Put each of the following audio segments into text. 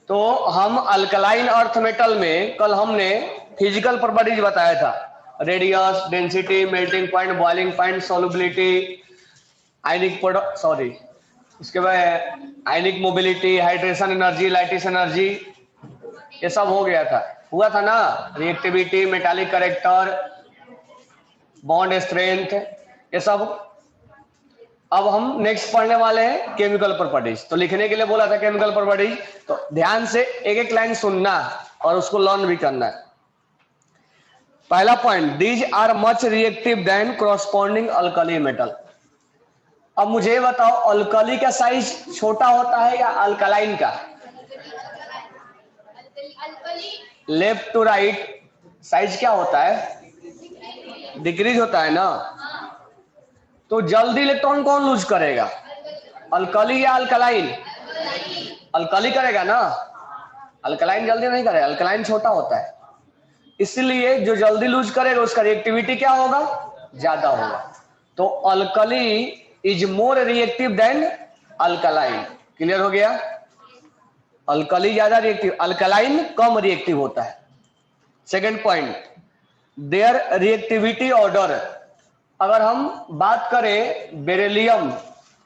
तो हम alkaline earth metal में कल हमने फिजिकल प्रॉपर्टीज बताया था, radius, density, melting point, boiling point, solubility, ionic product, sorry, उसके बाद आयनिक मोबिलिटी, हाइड्रेशन एनर्जी, लाइटिस एनर्जी, ये सब हो गया था, हुआ था ना, reactivity, metallic character, bond strength, ये सब। अब हम नेक्स्ट पढ़ने वाले हैं केमिकल प्रॉपर्टीज। तो लिखने के लिए बोला था केमिकल प्रॉपर्टीज, तो ध्यान से एक एक लाइन सुनना और उसको लर्न भी करना है। पहला point, these are much reactive than corresponding alkali metal. अब मुझे बताओ, अल्कली का साइज छोटा होता है या अल्कलाइन का? लेफ्ट टू राइट साइज क्या होता है? डिक्रीज होता है ना। तो जल्दी इलेक्ट्रॉन कौन लूज करेगा, अल्कली या अल्कलाइन? अल्कली करेगा ना, अल्कलाइन जल्दी नहीं करेगा, अल्कलाइन छोटा होता है, इसलिए जो जल्दी लूज करेगा उसका रिएक्टिविटी क्या होगा, ज्यादा होगा। तो alkali is more reactive than alkaline. Clear हो गया? अल्कली ज्यादा रिएक्टिव, अल्कलाइन कम रिएक्टिव होता है। Second point, there reactivity order. अगर हम बात करें बेरिलियम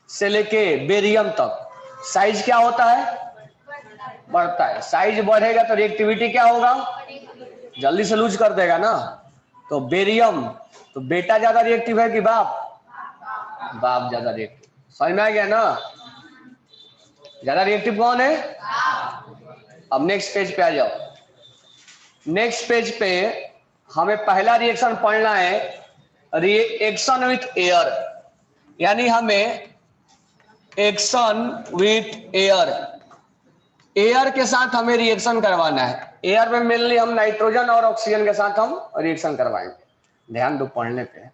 से लेके बेरियम तक, साइज क्या होता है, बढ़ता है। साइज बढ़ेगा तो रिएक्टिविटी क्या होगा, जल्दी से लूज कर देगा ना। तो बेरियम, तो बेटा ज्यादा रिएक्टिव है कि बाप? बाप ज्यादा रिएक्टिव। समझ में आ गया ना? ज्यादा रिएक्टिव कौन है? अब नेक्स्ट पेज पे आ जाओ। नेक्स्ट पेज पे हमें पहला रिएक्शन पढ़ना है, रिएक्शन विथ एयर, यानी हमें एक्शन विथ एयर, एयर के साथ हमें रिएक्शन करवाना है। एयर में मेनली हम नाइट्रोजन और ऑक्सीजन के साथ हम रिएक्शन करवाएंगे। ध्यान दो पढ़ने पे।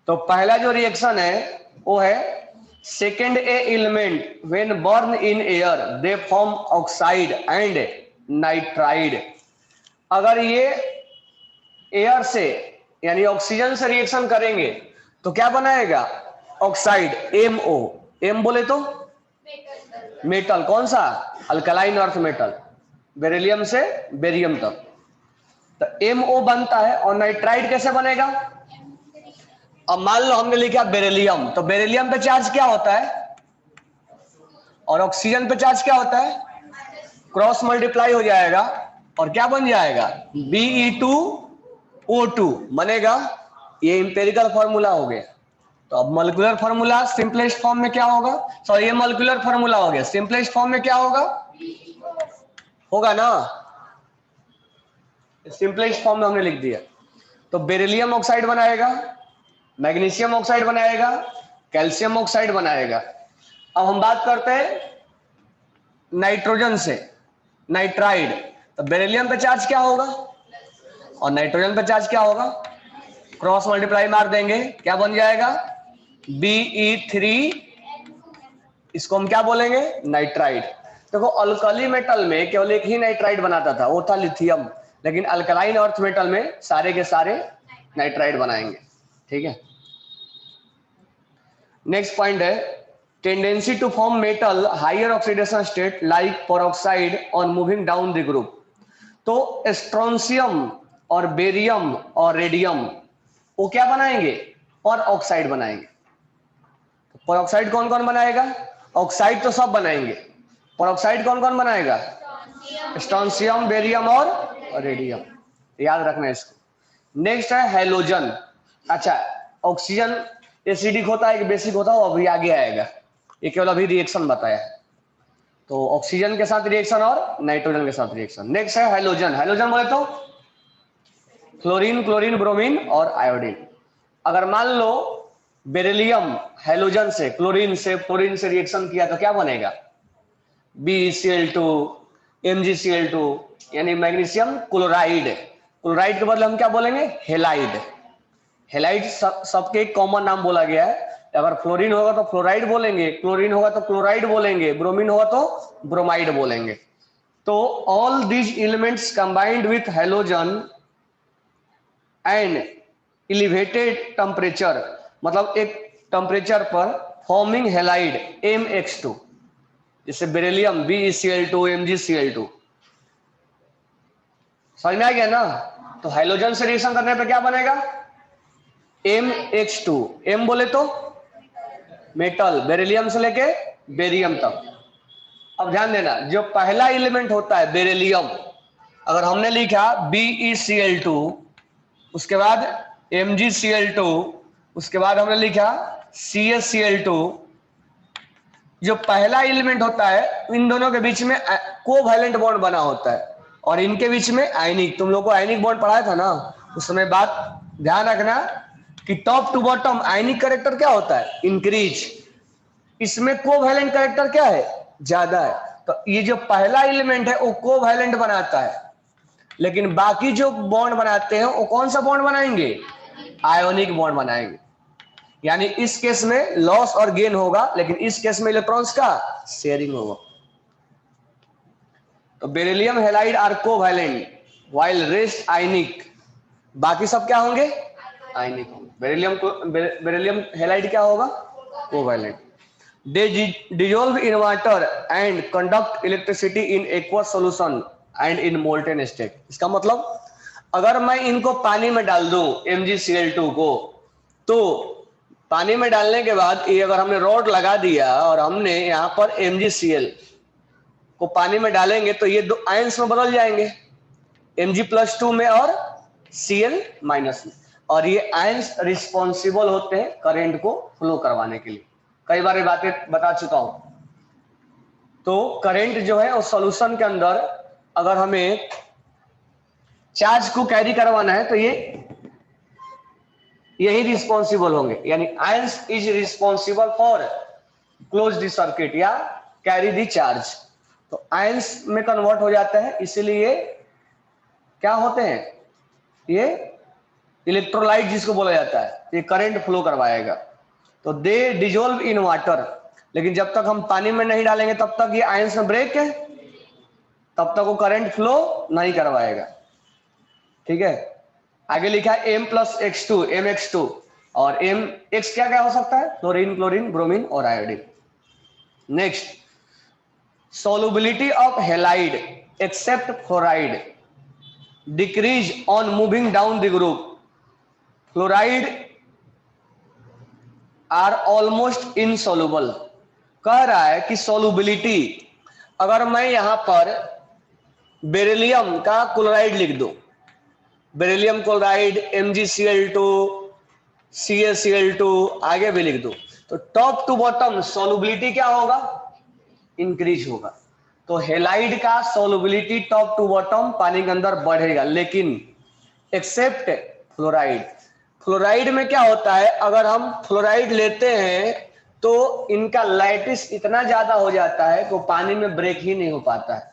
तो पहला जो रिएक्शन है वो है second A element when burn in air they form oxide and nitride. अगर ये एयर से यानी ऑक्सीजन से रिएक्शन करेंगे तो क्या बनाएगा, ऑक्साइड, MO। एम बोले तो मेटल, कौन सा, अल्कलाइन अर्थ मेटल, बेरिलियम से बेरियम तक। तो MO बनता है। और नाइट्राइड कैसे बनेगा? अब मान लो हमने लिखा बेरिलियम, तो बेरिलियम पे चार्ज क्या होता है और ऑक्सीजन पे चार्ज क्या होता है, क्रॉस मल्टीप्लाई हो जाएगा और क्या बन जाएगा, Be2O2 बनेगा। ये इंपेरिकल फॉर्मूला हो गया। तो अब मॉलिक्यूलर फॉर्मूला सिंपलेस्ट फॉर्म में क्या होगा, सॉरी ये मॉलिक्यूलर फॉर्मूला हो गया, सिंपलेस्ट फॉर्म में क्या होगा, होगा ना, सिंपलेस्ट फॉर्म में हमने लिख दिया। तो बेरिलियम ऑक्साइड बनाएगा, मैग्नीशियम ऑक्साइड बनाएगा, कैल्शियम ऑक्साइड बनाएगा। अब हम बात करते हैं नाइट्रोजन से, नाइट्राइड। तो बेरिलियम पे चार्ज क्या होगा और नाइट्रोजन पे चार्ज क्या होगा, क्रॉस मल्टीप्लाई मार देंगे, क्या बन जाएगा, Be3, इसको हम क्या बोलेंगे, नाइट्राइड। देखो अल्कली मेटल में केवल एक ही नाइट्राइड बनाता था, वो था लिथियम, लेकिन अल्कलाइन अर्थ मेटल में सारे के सारे नाइट्राइड बनाएंगे। ठीक है। नेक्स्ट पॉइंट है tendency to form metal higher oxidation state like peroxide on moving down the group. तो स्ट्रोंशियम और बेरियम और रेडियम वो क्या बनाएंगे, और ऑक्साइड बनाएंगे। तो पेरोक्साइड कौन कौन बनाएगा, ऑक्साइड तो सब बनाएंगे, पेरोक्साइड कौन कौन बनाएगा, स्ट्रोंशियम, बेरियम और रेडियम। याद रखना इसको। नेक्स्ट है हेलोजन। अच्छा, ऑक्सीजन एसिडिक होता है कि बेसिक होता है, वो अभी आगे आएगा, ये केवल अभी रिएक्शन बताया है। तो ऑक्सीजन के साथ रिएक्शन और नाइट्रोजन के साथ रिएक्शन। नेक्स्ट है हेलोजन। हेलोजन बोले तो फ्लोरीन, क्लोरीन, ब्रोमीन और आयोडीन। अगर मान लो बेरिलियम हेलोजन से क्लोरीन से फ्लोरीन से रिएक्शन किया तो क्या बनेगा, BeCl2, MgCl2, यानी मैग्नीशियम क्लोराइड। क्लोराइड के बदले हम क्या बोलेंगे, हेलाइड। हेलाइड सबके एक कॉमन नाम बोला गया है। अगर फ्लोरीन होगा तो फ्लोराइड बोलेंगे, क्लोरीन होगा तो क्लोराइड बोलेंगे, ब्रोमीन होगा तो ब्रोमाइड बोलेंगे। तो all these elements combined with halogen and elevated temperature, मतलब एक टेम्परेचर पर फॉर्मिंग हेलाइड MX2, जैसे बेरिलियम BeCl2 MgCl2, समझ में आ गया ना। तो हाइड्रोजन से रिएक्शन करने पे क्या बनेगा, MH2। M बोले तो मेटल, बेरिलियम से लेके बेरियम तक। अब ध्यान देना, जो पहला एलिमेंट होता है बेरिलियम, अगर हमने लिखा BeCl2, उसके बाद MgCl2, उसके बाद हमने लिखा CaCl2, जो पहला एलिमेंट होता है इन दोनों के बीच में कोवैलेंट बॉन्ड बना होता है, और इनके बीच में आयनिक, तुम लोग को आयनिक बॉन्ड पढ़ाया था ना उस समय। बात ध्यान रखना कि top to bottom ionic character क्या होता है, इंक्रीज। इसमें कोवैलेंट कैरेक्टर क्या है, ज्यादा है। तो ये जो पहला एलिमेंट है वो कोवैलेंट बनाता है, लेकिन बाकी जो बॉन्ड बनाते हैं वो कौन सा बॉन्ड बनाएंगे, आयोनिक बॉन्ड बनाएंगे। यानी इस केस में लॉस और गेन होगा, लेकिन इस केस में इलेक्ट्रॉन्स का शेयरिंग होगा। तो beryllium halide are covalent while rest ionic, बाकी सब क्या होंगे, आयनिक होंगे। बेरिलियम हैलाइड क्या होगा, covalent. They dissolve in water and conduct electricity in aqueous solution and in molten state. इसका मतलब अगर मैं इनको पानी में डाल दूं MgCl2 को, तो पानी में डालने के बाद ये अगर हमने रॉड लगा दिया और हमने यहाँ पर MgCl को पानी में डालेंगे तो ये दो आयंस में बदल जाएंगे, Mg+2 में और Cl- में। और ये आयंस रिस्पॉन्सिबल होते हैं करंट को फ्लो करवाने के लिए। कई बार ये बातें बता चुका हूं। तो करंट जो है उस सॉल्यूशन के अंदर अगर हमें चार्ज को कैरी करवाना है तो ये यही रिस्पॉन्सिबल होंगे, यानी ions is responsible for close the circuit या कैरी द चार्ज। तो आयंस में कन्वर्ट हो जाता है, इसीलिए क्या होते हैं, ये इलेक्ट्रोलाइट जिसको बोला जाता है, ये करंट फ्लो करवाएगा। तो दे डिसॉल्व इन वाटर, लेकिन जब तक हम पानी में नहीं डालेंगे तब तक ये आयंस में ब्रेक है, तब तक वो करंट फ्लो नहीं करवाएगा। ठीक है, आगे लिखा है M+X2 MX2, और MX क्या क्या हो सकता है, क्लोरीन, क्लोरीन, ब्रोमीन और iodine. Next, solubility of halide except fluoride decrease on moving down the group. Fluoride are almost insoluble। कह रहा है कि solubility, अगर मैं यहां पर बेरिलियम का क्लोराइड लिख दूं, बेरिलियम क्लोराइड MgCl2 CaCl2 आगे भी लिख दूं, तो टॉप टू बॉटम solubility क्या होगा, इंक्रीज होगा। तो हेलाइड का सोलबिलिटी टॉप टू बॉटम पानी के अंदर बढ़ेगा, लेकिन एक्सेप्ट फ्लोराइड। फ्लोराइड में क्या होता है, अगर हम फ्लोराइड लेते हैं तो इनका लाइटिस इतना ज्यादा हो जाता है कि पानी में ब्रेक ही नहीं हो पाता है।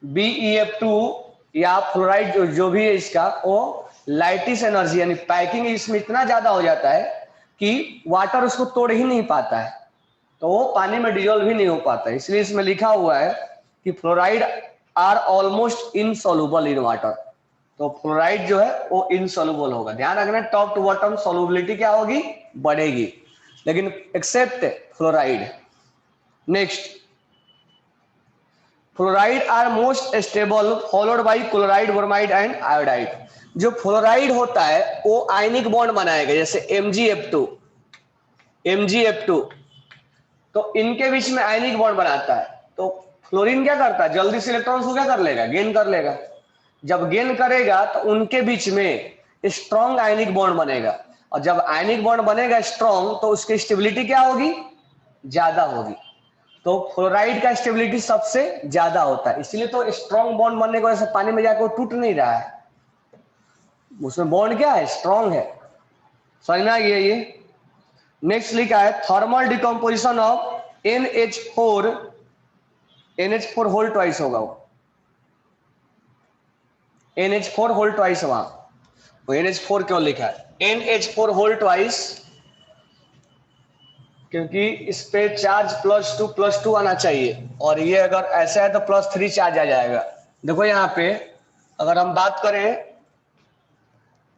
BeF2 या फ्लोराइड जो भी है इसका, वो लाइटिस एनर्जी यानी पैकिंग इसमें इतना ज्यादा हो जाता है कि वाटर उसको तोड़ ही नहीं पाता है, तो वो पानी में डिजोल्व ही नहीं हो पाता है। इसलिए इसमें लिखा हुआ है कि fluoride are almost insoluble in water. तो फ्लोराइड जो है वो इनसॉल्युबल होगा। ध्यान रखना, टॉप टू बॉटम सॉल्युबिलिटी क्या होगी, बढ़ेगी, लेकिन except fluoride. Next, fluoride are most stable followed by chloride, bromide and iodide. जो फ्लोराइड होता है वो आयनिक बॉन्ड बनाएगा, जैसे MgF2 तो इनके बीच में आयनिक बॉन्ड बनाता है। तो फ्लोरीन क्या करता है, जल्दी से इलेक्ट्रॉन्स को क्या कर लेगा, गेन कर लेगा। जब गेन करेगा तो उनके बीच में स्ट्रॉन्ग आयनिक बॉन्ड बनेगा, और जब आयनिक बॉन्ड बनेगा स्ट्रॉन्ग तो उसकी स्टेबिलिटी क्या होगी, ज्यादा होगी। तो फ्लोराइड का स्टेबिलिटी सबसे ज्यादा होता है, इसलिए तो स्ट्रॉन्ग बॉन्ड बनने की वजह से पानी में जाकर टूट नहीं रहा है, उसमें बॉन्ड क्या है, स्ट्रॉन्ग है। समझ में आ गया ये। नेक्स्ट लिखा है thermal decomposition of NH4 whole twice होगा, वो NH4 होल ट्वाइस, वहां वो NH4 क्यों लिखा है, NH4 होल ट्वाइस, क्योंकि इस पे चार्ज +2 आना चाहिए, और ये अगर ऐसा है तो +3 चार्ज आ जाएगा। देखो यहाँ पे अगर हम बात करें,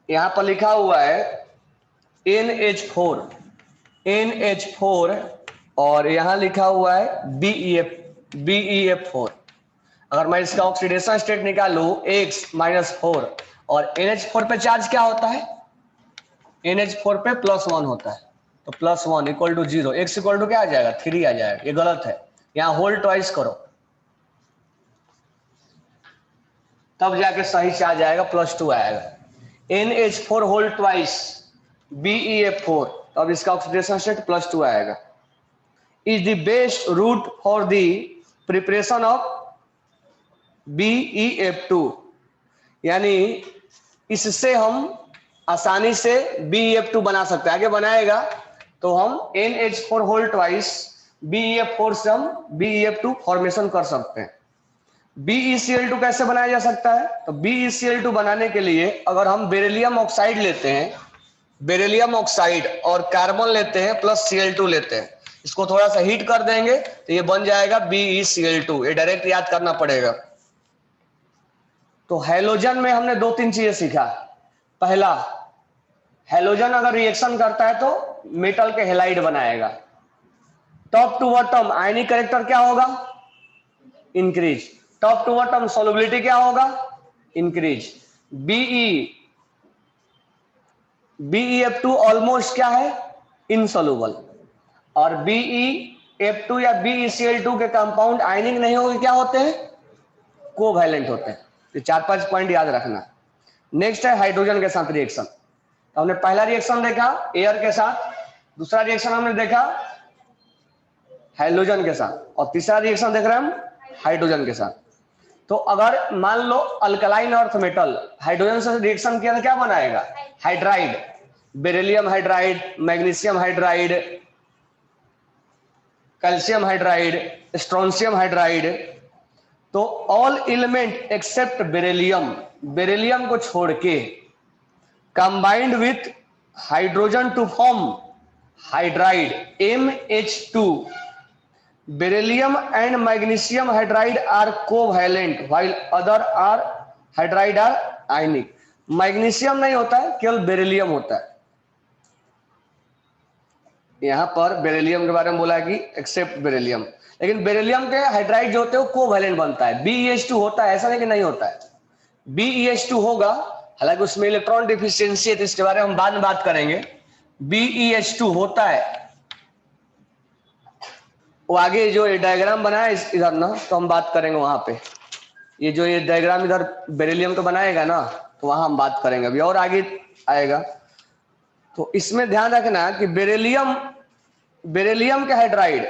यहां पर लिखा हुआ है NH4 और यहां लिखा हुआ है BeF BeF4। अगर मैं इसका ऑक्सीडेशन स्टेट निकालू X-4 और NH4 पे चार्ज क्या होता है, NH4 पे +1 होता है, तो +1 equal to 0, X equal to क्या आ जाएगा 3 आ जाएगा। ये गलत है, यहाँ होल ट्वाइस करो तब जाके सही से आ जाएगा, +2 आएगा। NH4 होल ट्वाइस BeF4, तब इसका ऑक्सीडेशन स्टेट +2 आएगा। Is the best route for the preparation of BeF2, यानी इससे हम आसानी से BeF2 बना सकते हैं। आगे बनाएगा तो हम NH4 होल ट्वाइस BeF4 से हम BeF2 फॉर्मेशन कर सकते हैं। BeCl2 कैसे बनाया जा सकता है, तो BeCl2 बनाने के लिए अगर हम बेरिलियम ऑक्साइड लेते हैं, बेरिलियम ऑक्साइड और कार्बन लेते हैं प्लस Cl2 लेते हैं, इसको थोड़ा सा हीट कर देंगे तो ये बन जाएगा BeCl2। ये डायरेक्ट याद करना पड़ेगा। तो हैलोजन में हमने 2-3 चीजें सीखा। पहला, हैलोजन अगर रिएक्शन करता है तो मेटल के हैलाइड बनाएगा। Top to bottom ionic character क्या होगा, increase. Top to bottom solubility क्या होगा, इंक्रीज। BeF2 ऑलमोस्ट क्या है, इनसॉल्युबल। और BeF2 या BeCl2 के कंपाउंड आयनिक नहीं होंगे, क्या होते हैं, कोवैलेंट होते हैं। तो 4-5 पॉइंट याद रखना। नेक्स्ट है हाइड्रोजन के साथ रिएक्शन। तो हमने पहला रिएक्शन देखा एयर के साथ, दूसरा रिएक्शन हमने देखा हाइड्रोजन के साथ, और तीसरा रिएक्शन देख रहे हैं हम हाइड्रोजन के साथ। तो अगर मान लो अल्कलाइन अर्थ मेटल हाइड्रोजन से रिएक्शन किया तो क्या बनाएगा, hydride. Beryllium hydride, magnesium hydride, calcium hydride, strontium hydride. तो all element except beryllium, beryllium को छोड़ के combined with hydrogen to form hydride MH2। Beryllium and magnesium hydride are covalent while other are hydride are ionic. Magnesium नहीं होता है, केवल beryllium होता है। यहां पर बेरिलियम के बारे में बोला है कि एक्सेप्ट बेरिलियम, लेकिन बेरिलियम के हाइड्राइड जो होते हैं वो कोवैलेंट बनता है। BeH2 होता है, ऐसा नहीं कि नहीं होता है, BeH2 होगा, हालांकि उसमें इलेक्ट्रॉन डिफिशियंसी है तो इसके बारे में हम बाद में बात करेंगे। BeH2 होता है, वो आगे जो ये डायग्राम बनाया इधर ना, तो हम बात करेंगे वहां पे। ये जो ये डायग्राम इधर बेरिलियम का बनाएगा ना, तो वहां हम बात करेंगे, अभी और आगे आएगा। तो इसमें ध्यान रखना कि बेरिलियम, बेरिलियम का हाइड्राइड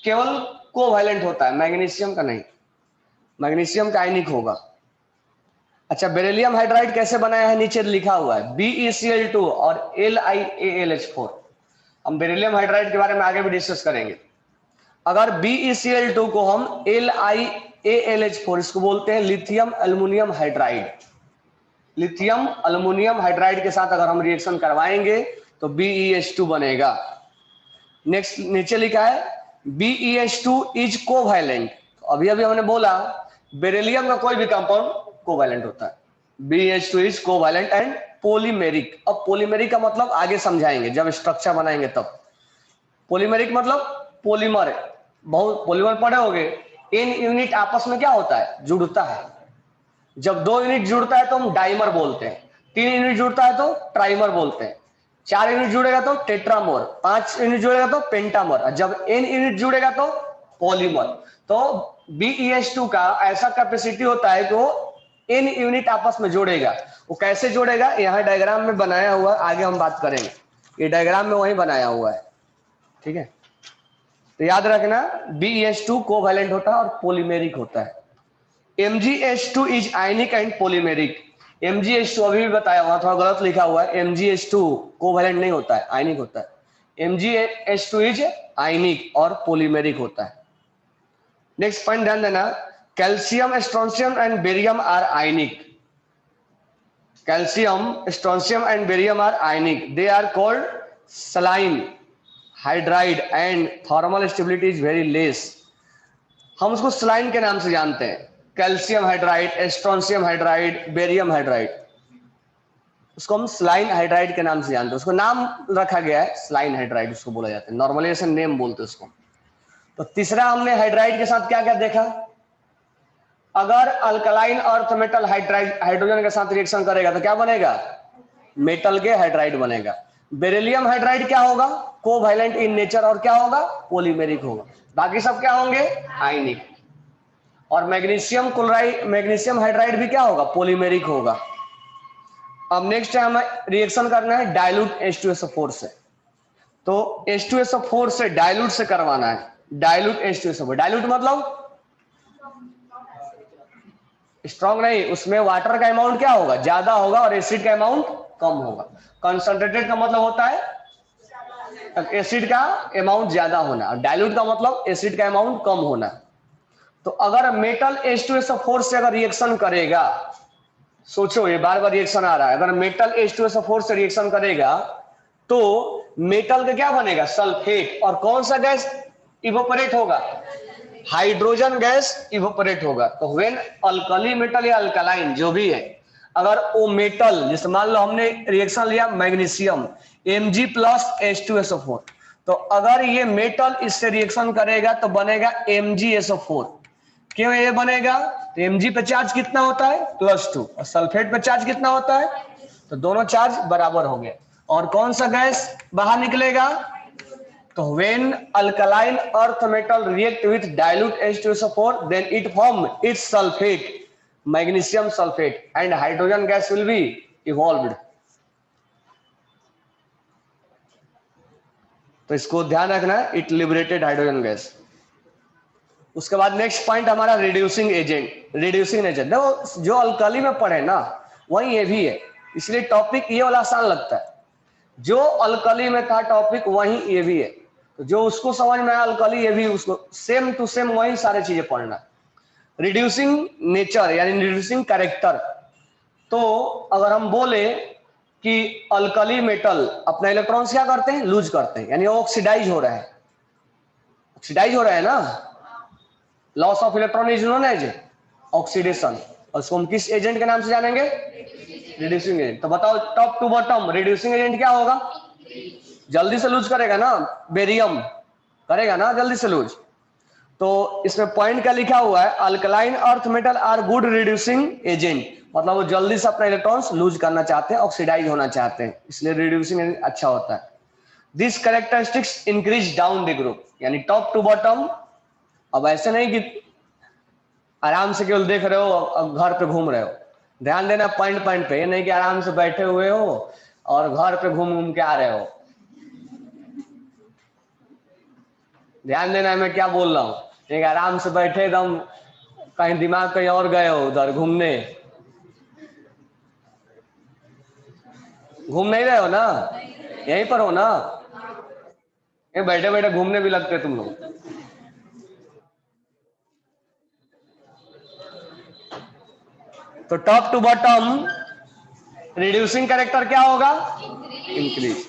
केवल कोवैलेंट होता है, मैग्नीशियम का नहीं, मैग्नीशियम का आयनिक होगा। अच्छा, बेरिलियम हाइड्राइड कैसे बनाया है, नीचे लिखा हुआ है BeCl2 और LiAlH4। हम बेरिलियम हाइड्राइड के बारे में आगे भी डिस्कस करेंगे। अगर BeCl2 को हम LiAlH4, इसको बोलते हैं lithium aluminium hydride, lithium aluminium hydride के साथ अगर हम रिएक्शन करवाएंगे तो BeH2 बनेगा। नेक्स्ट नीचे लिखा है BeH2 इज कोवैलेंट। अभी अभी हमने बोला बेरिलियम का कोई भी कंपाउंड कोवैलेंट होता है। BeH2 is covalent and polymeric. अब पॉलीमेरिक का मतलब आगे समझाएंगे जब स्ट्रक्चर बनाएंगे तब। पॉलीमेरिक मतलब पॉलीमर, बहुत पॉलीमर पढ़े होगे। इन यूनिट आपस में क्या होता है, जुड़ता है। जब 2 यूनिट जुड़ता है तो हम डाइमर बोलते हैं, 3 यूनिट जुड़ता है तो ट्राइमर बोलते हैं, 4 यूनिट जुड़ेगा तो टेट्रामर, 5 यूनिट जुड़ेगा तो पेंटामर, और जब n यूनिट जुड़ेगा तो पॉलीमर। तो BeH2 का ऐसा कैपेसिटी होता है कि वो n यूनिट आपस में जोड़ेगा। वो कैसे जोड़ेगा, यहाँ डायग्राम में बनाया हुआ, आगे हम बात करेंगे। ये डायग्राम में वही बनाया हुआ है, ठीक है। तो याद रखना BeH2 कोवैलेंट होता है और पॉलीमेरिक होता है। MgH2 is ionic and polymeric. MgH2 अभी भी बताया, वहां थोड़ा गलत लिखा हुआ है, MgH2 कोवैलेंट नहीं होता है, आयनिक होता है। MgH2 इज आयनिक और पॉलीमेरिक होता है। नेक्स्ट पॉइंट ध्यान देना, calcium, strontium and barium are ionic. Calcium, strontium and barium are ionic. They are called saline hydride and thermal stability is very less. हम उसको सलाइन के नाम से जानते हैं। Calcium hydride, strontium hydride, barium hydride, उसको हम सलाइन हाइड्राइड के नाम से जानते हैं। उसको नाम रखा गया है सलाइन हाइड्राइड, उसको बोला जाता है, नॉर्मली ऐसे नेम बोलते हैं उसको। तो तीसरा हमने हाइड्राइड के साथ क्या क्या देखा, अगर अल्कलाइन अर्थ मेटल हाइड्रोजन के साथ रिएक्शन करेगा तो क्या बनेगा, मेटल के हाइड्राइड बनेगा। बेरिलियम हाइड्राइड क्या होगा, कोवैलेंट इन नेचर और क्या होगा, पॉलीमेरिक होगा। बाकी सब क्या होंगे, आयनिक। और मैग्नीशियम क्लोराइड, मैग्नीशियम हाइड्राइड भी क्या होगा, पॉलीमेरिक होगा। अब नेक्स्ट है हमें रिएक्शन करना है डाइल्यूट H2SO4 से। तो H2SO4 से डाइल्यूट से करवाना है, डाइल्यूट H2SO4। डाइल्यूट मतलब स्ट्रॉन्ग नहीं, उसमें वाटर का अमाउंट क्या होगा, ज्यादा होगा और एसिड का अमाउंट कम होगा। कंसंट्रेटेड का मतलब होता है एसिड का अमाउंट ज्यादा होना, और डाइल्यूट का मतलब एसिड का अमाउंट कम होना। तो अगर मेटल H2SO4 से अगर रिएक्शन करेगा, सोचो ये बार बार रिएक्शन आ रहा है, अगर मेटल H2SO4 से रिएक्शन करेगा तो मेटल का क्या बनेगा, सल्फेट। और कौन सा गैस इवोपरेट होगा, हाइड्रोजन गैस इवोपरेट होगा। तो व्हेन अल्कली मेटल या अल्कलाइन जो भी है, अगर वो मेटल, जैसे मान लो हमने रिएक्शन लिया मैग्नीशियम Mg प्लस H2SO4, तो अगर ये मेटल इससे रिएक्शन करेगा तो बनेगा MgSO4। क्यों ये बनेगा, तो Mg पे चार्ज कितना होता है, +2, और सल्फेट पे चार्ज कितना होता है, तो दोनों चार्ज बराबर हो गए। और कौन सा गैस बाहर निकलेगा, तो when alkaline earth metal react with dilute H2SO4 then it form its sulfate, magnesium sulfate, and hydrogen gas will be evolved। तो इसको ध्यान रखना है, इट लिबरेटेड हाइड्रोजन गैस। उसके बाद नेक्स्ट पॉइंट हमारा रिड्यूसिंग एजेंट। रिड्यूसिंग एजेंट देखो जो अल्कली में पढ़े ना वही ये भी है, इसलिए टॉपिक ये वाला आसान लगता है। जो अल्कली में था टॉपिक वही ये भी है, तो जो उसको समझ में आया अल्कली, ये भी उसको सेम टू सेम वही सारी चीजें पढ़ना। रिड्यूसिंग नेचर यानी रिड्यूसिंग कैरेक्टर। तो अगर हम बोले कि अल्कली मेटल अपना इलेक्ट्रॉन्स क्या करते हैं, लूज करते हैं, यानी ऑक्सीडाइज हो रहा है, ऑक्सीडाइज हो रहा है ना, loss of electron is known as oxidation. और उसको हम किस एजेंट के नाम से जानेंगे, रिड्यूसिंग एजेंट। तो बताओ top to bottom reducing agent क्या होगा, जल्दी से लूज करेगा ना, बेरियम करेगा ना जल्दी से लूज। तो इसमें पॉइंट क्या लिखा हुआ है, alkaline earth metal are good reducing agent, मतलब वो जल्दी से अपना इलेक्ट्रॉन्स लूज करना चाहते हैं, ऑक्सीडाइज होना चाहते हैं, इसलिए रिड्यूसिंग एजेंट अच्छा होता है। This characteristics increase down the group, यानी टॉप टू बॉटम। अब ऐसे नहीं कि आराम से केवल देख रहे हो और घर पे घूम रहे हो, ध्यान देना पॉइंट पॉइंट पे, ये नहीं कि आराम से बैठे हुए हो और घर पे घूम घूम के आ रहे हो। ध्यान देना मैं क्या बोल रहा हूँ, एक आराम से बैठे एकदम कहीं दिमाग कहीं और गए हो, उधर घूमने घूम नहीं रहे हो ना, यहीं पर हो ना, ये बैठे बैठे घूमने भी लगते तुम लोग। तो top to bottom reducing character क्या होगा, इंक्रीज।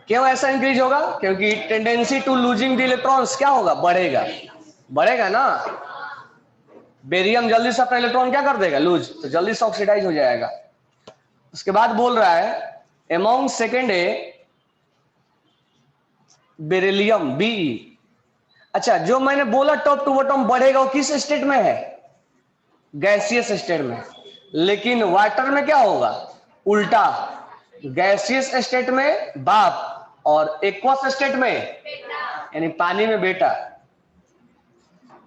क्यों ऐसा इंक्रीज होगा, क्योंकि tendency to losing the electrons क्या होगा, बढ़ेगा, बढ़ेगा ना। बेरियम जल्दी से अपना इलेक्ट्रॉन क्या कर देगा, लूज, तो जल्दी से ऑक्सीडाइज हो जाएगा। उसके बाद बोल रहा है अमोंग सेकेंड ए बेरिलियम बी। अच्छा जो मैंने बोला टॉप टू बॉटम बढ़ेगा, वो किस स्टेट में है, गैसियस स्टेट में। लेकिन वाटर में क्या होगा, उल्टा, गैसियस स्टेट में बाप और एक्वस स्टेट में यानी पानी में बेटा।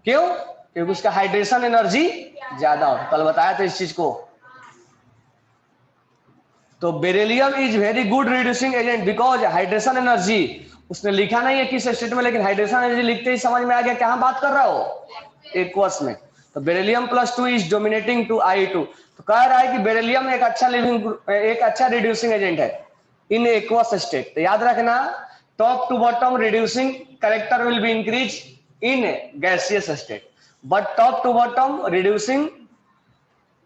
क्यों, क्योंकि उसका हाइड्रेशन एनर्जी ज्यादा हो, कल बताया था इस चीज को। तो beryllium is very good reducing agent because hydration energy, उसने लिखा नहीं है किस स्टेट में, लेकिन हाइड्रेशन एनर्जी लिखते ही समझ में आ गया कहां बात कर रहा हो, एक्वस में। तो beryllium +2 is dominating to I2। तो कह रहा है कि बेरिलियम एक अच्छा एक अच्छा रिड्यूसिंग एजेंट है इन एक्वस स्टेट। तो याद रखना top to bottom reducing character will be increase in gaseous state, but top to bottom reducing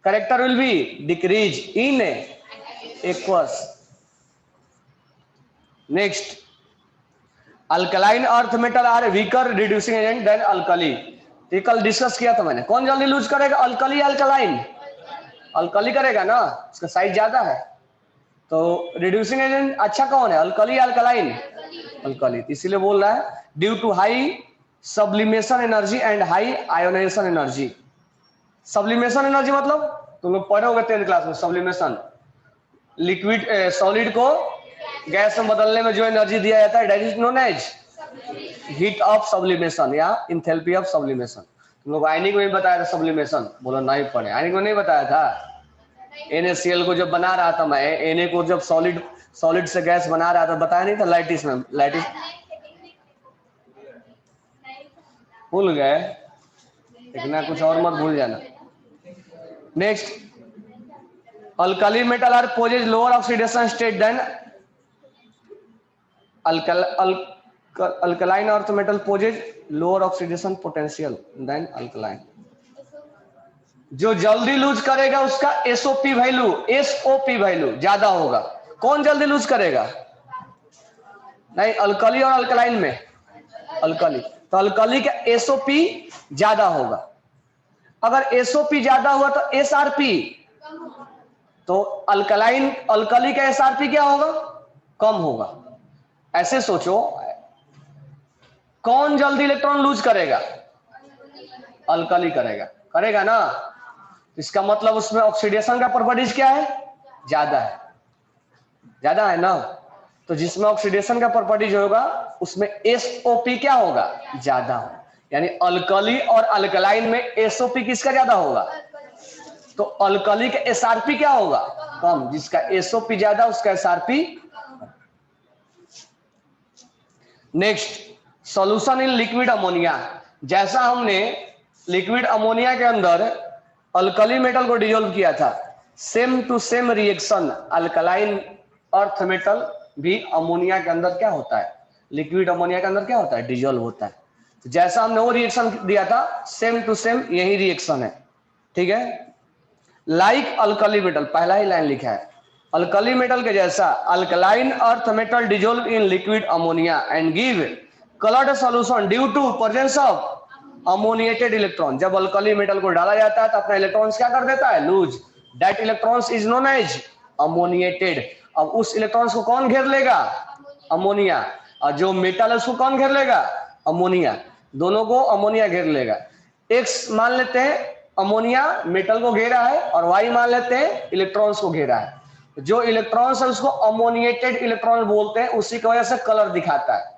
character will be decrease in aqueous. Next, alkaline earth metal are weaker reducing agent than alkali. ये कल discuss किया था मैंने, कौन जल्दी loose करेगा, alkali alkaline, alkali करेगा ना, उसका साइज ज्यादा है। तो रिड्यूसिंग एजेंट अच्छा कौन है, अल्कली अल्कलाइन, अल्कली, इसीलिए बोल रहा है due to high sublimation energy and high ionisation energy. Sublimation energy मतलब तुम लोग पढ़े होगे 10th क्लास में, सब्लिमेशन लिक्विड सॉलिड को गैस में बदलने में जो एनर्जी दिया जाता है that is known as heat of sublimation या इंथैल्पी ऑफ सब्लिमेशन। तुम लोग आयनिक में भी बताया था सब्लिमेशन, बोलो नहीं पढ़े, आयनिक में नहीं बताया था। NaCl को जब बना रहा था मैं, Na को जब सॉलिड से गैस बना रहा था, बताया नहीं था लाइटिस में, लाइटिस भूल गए, इतना कुछ और मत भूल जाना। Next, alkali metal are possess lower oxidation state than alkaline earth metal possess lower oxidation potential than alkaline. जो जल्दी लूज करेगा उसका एसओपी वैल्यू ज्यादा होगा। कौन जल्दी लूज करेगा? नहीं, अल्कली और अल्कलाइन में अल्कली, तो अल्कली का एसओपी ज्यादा होगा। अगर एसओपी ज्यादा हुआ तो एसआरपी, तो अल्कली का एसआरपी क्या होगा? कम होगा। ऐसे सोचो, कौन जल्दी इलेक्ट्रॉन लूज करेगा? अल्कली करेगा ना। इसका मतलब उसमें ऑक्सीडेशन का प्रॉपर्टीज क्या है? ज्यादा है ना। तो जिसमें ऑक्सीडेशन का प्रॉपर्टीज होगा उसमें एसओपी क्या होगा? ज्यादा होगा। यानी अल्कली और अल्कलाइन में एसओपी किसका ज्यादा होगा? तो अल्कली का एसआरपी क्या होगा? कम। जिसका एसओपी ज्यादा उसका SRP. Next, solution in liquid ammonia. जैसा हमने लिक्विड अमोनिया के अंदर अल्कली मेटल को डिजोल्व किया था, same to same reaction alkaline earth metal भी अमोनिया के अंदर क्या होता है? लिक्विड अमोनिया के अंदर क्या होता है? डिजोल्व होता है। तो जैसा हमने वो रिएक्शन दिया था, सेम टू सेम यही रिएक्शन है। ठीक है, लाइक अल्कली मेटल, पहला ही लाइन लिखा है, अल्कली मेटल के जैसा alkaline earth metal dissolve in liquid ammonia and give coloured solution due to presence of ammoniated electron. जब अल्कली मेटल को डाला जाता है तो अपना इलेक्ट्रॉन्स क्या कर देता है? Lose. That electrons is known as ammoniated. अब उस इलेक्ट्रॉन्स को कौन घेर लेगा? अमोनिया। और जो मेटल है उसको कौन घेर लेगा? अमोनिया। दोनों को अमोनिया घेर लेगा। एक्स मान लेते हैं अमोनिया मेटल को घेरा है, और वाई मान लेते हैं इलेक्ट्रॉन्स को घेरा है। जो इलेक्ट्रॉन्स है उसको अमोनिएटेड इलेक्ट्रॉन बोलते हैं, उसी की वजह से कलर दिखाता है।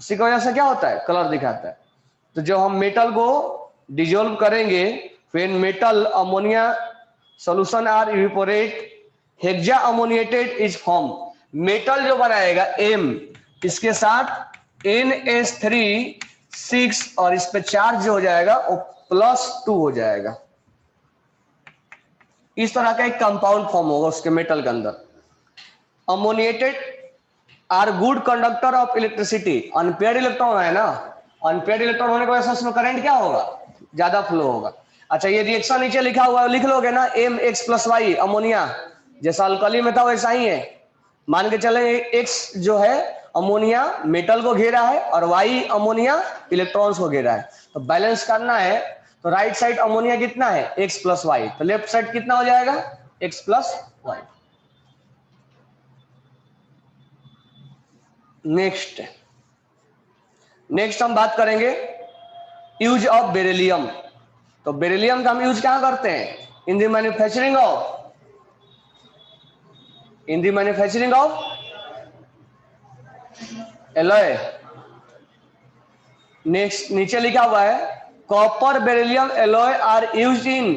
उसी की वजह से क्या होता है? कलर दिखाता है। तो जब हम मेटल को डिजोल्व करेंगे, when metal ammonia solution are evaporate, hexa ammoniated is form. Metal जो बनाएगा M, इसके साथ NH3 6 और इस पे चार्ज जो हो जाएगा वो +2 हो जाएगा। इस तरह का एक कंपाउंड फॉर्म होगा उसके मेटल के अंदर। Ammoniated are good conductor of electricity. Unpaired electron है ना, अनपेयर्ड इलेक्ट्रॉन होने की वजह से उसमें करंट क्या होगा? ज्यादा फ्लो होगा। अच्छा, ये रिएक्शन नीचे लिखा हुआ है, लिख लोगे ना, MX + Y अमोनिया, जैसा अल्कली में था वैसा ही है। मान के चले X जो है अमोनिया मेटल को घेरा है और Y अमोनिया इलेक्ट्रॉन्स को घेरा है। तो बैलेंस करना है तो राइट साइड अमोनिया कितना है? X + Y, तो लेफ्ट साइड कितना हो जाएगा? X + Y। नेक्स्ट हम बात करेंगे यूज ऑफ बेरिलियम। तो बेरिलियम का हम यूज क्या करते हैं? In the manufacturing of alloy. Next नीचे लिखा हुआ है, copper beryllium alloy are used in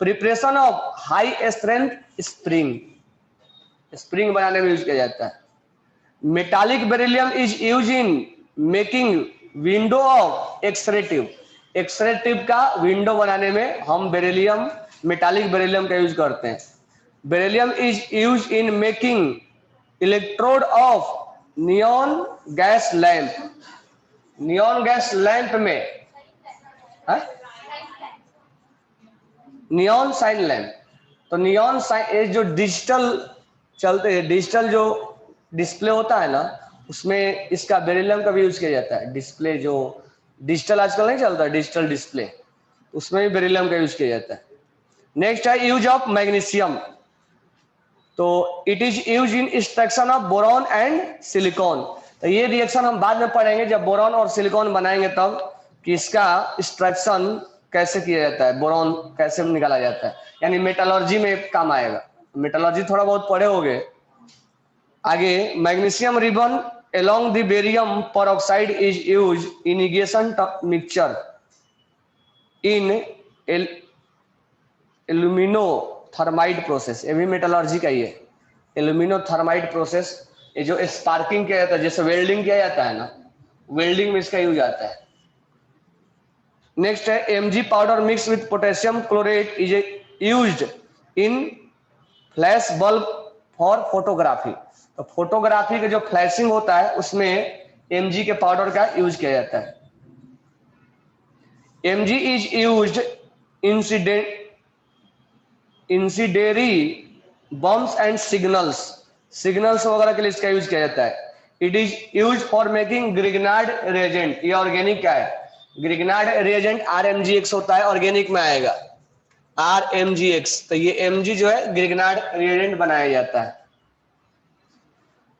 preparation of high strength spring बनाने में यूज किया जाता है। Metallic beryllium is use in making window of X-ray tube. X-ray tube का विंडो बनाने में हम बेरिलियम, मेटालिक बेरिलियम का यूज करते हैं। Beryllium is use in making electrode of neon gas lamp. Neon gas lamp में नियॉन साइन लैंप, तो neon sign जो डिजिटल चलते हैं, डिजिटल जो डिस्प्ले होता है ना, उसमें इसका बेरिलियम का भी यूज किया जाता है। डिस्प्ले जो डिजिटल आजकल नहीं चलता, डिजिटल डिस्प्ले, उसमें भी बेरिलियम का यूज किया जाता है। नेक्स्ट है यूज ऑफ मैग्नीशियम। तो it is use in extraction of boron and silicon. तो ये रिएक्शन हम बाद में पढ़ेंगे जब बोरॉन और सिलिकॉन बनाएंगे तब, कि इसका एक्सट्रैक्शन कैसे किया जाता है, बोरॉन कैसे निकाला जाता है, यानी मेटलर्जी में काम आएगा। मेटलर्जी थोड़ा बहुत पढ़े होगे। आगे magnesium ribbon along the barium peroxide is used in irrigation mixture in aluminothermic process. ये भी मेटलर्जी का ही है, एल्यूमिनोथर्माइड प्रोसेस। ये जो स्पार्किंग किया जाता है, जैसे वेल्डिंग किया जाता है ना, वेल्डिंग में इसका यूज आता है। नेक्स्ट है MG powder mix with potassium chlorate is used in flash bulb for photography. तो फोटोग्राफी का जो फ्लैशिंग होता है उसमें एमजी के पाउडर का यूज किया जाता है। MG is used incendiary bombs and signals वगैरह के लिए इसका यूज किया जाता है। It is use for making Grignard reagent. ये ऑर्गेनिक क्या है? ग्रिग्नार्ड रिएजेंट RMgX होता है, ऑर्गेनिक में आएगा RMgX। तो ये Mg जो है ग्रिग्नार्ड रिएजेंट बनाया जाता है।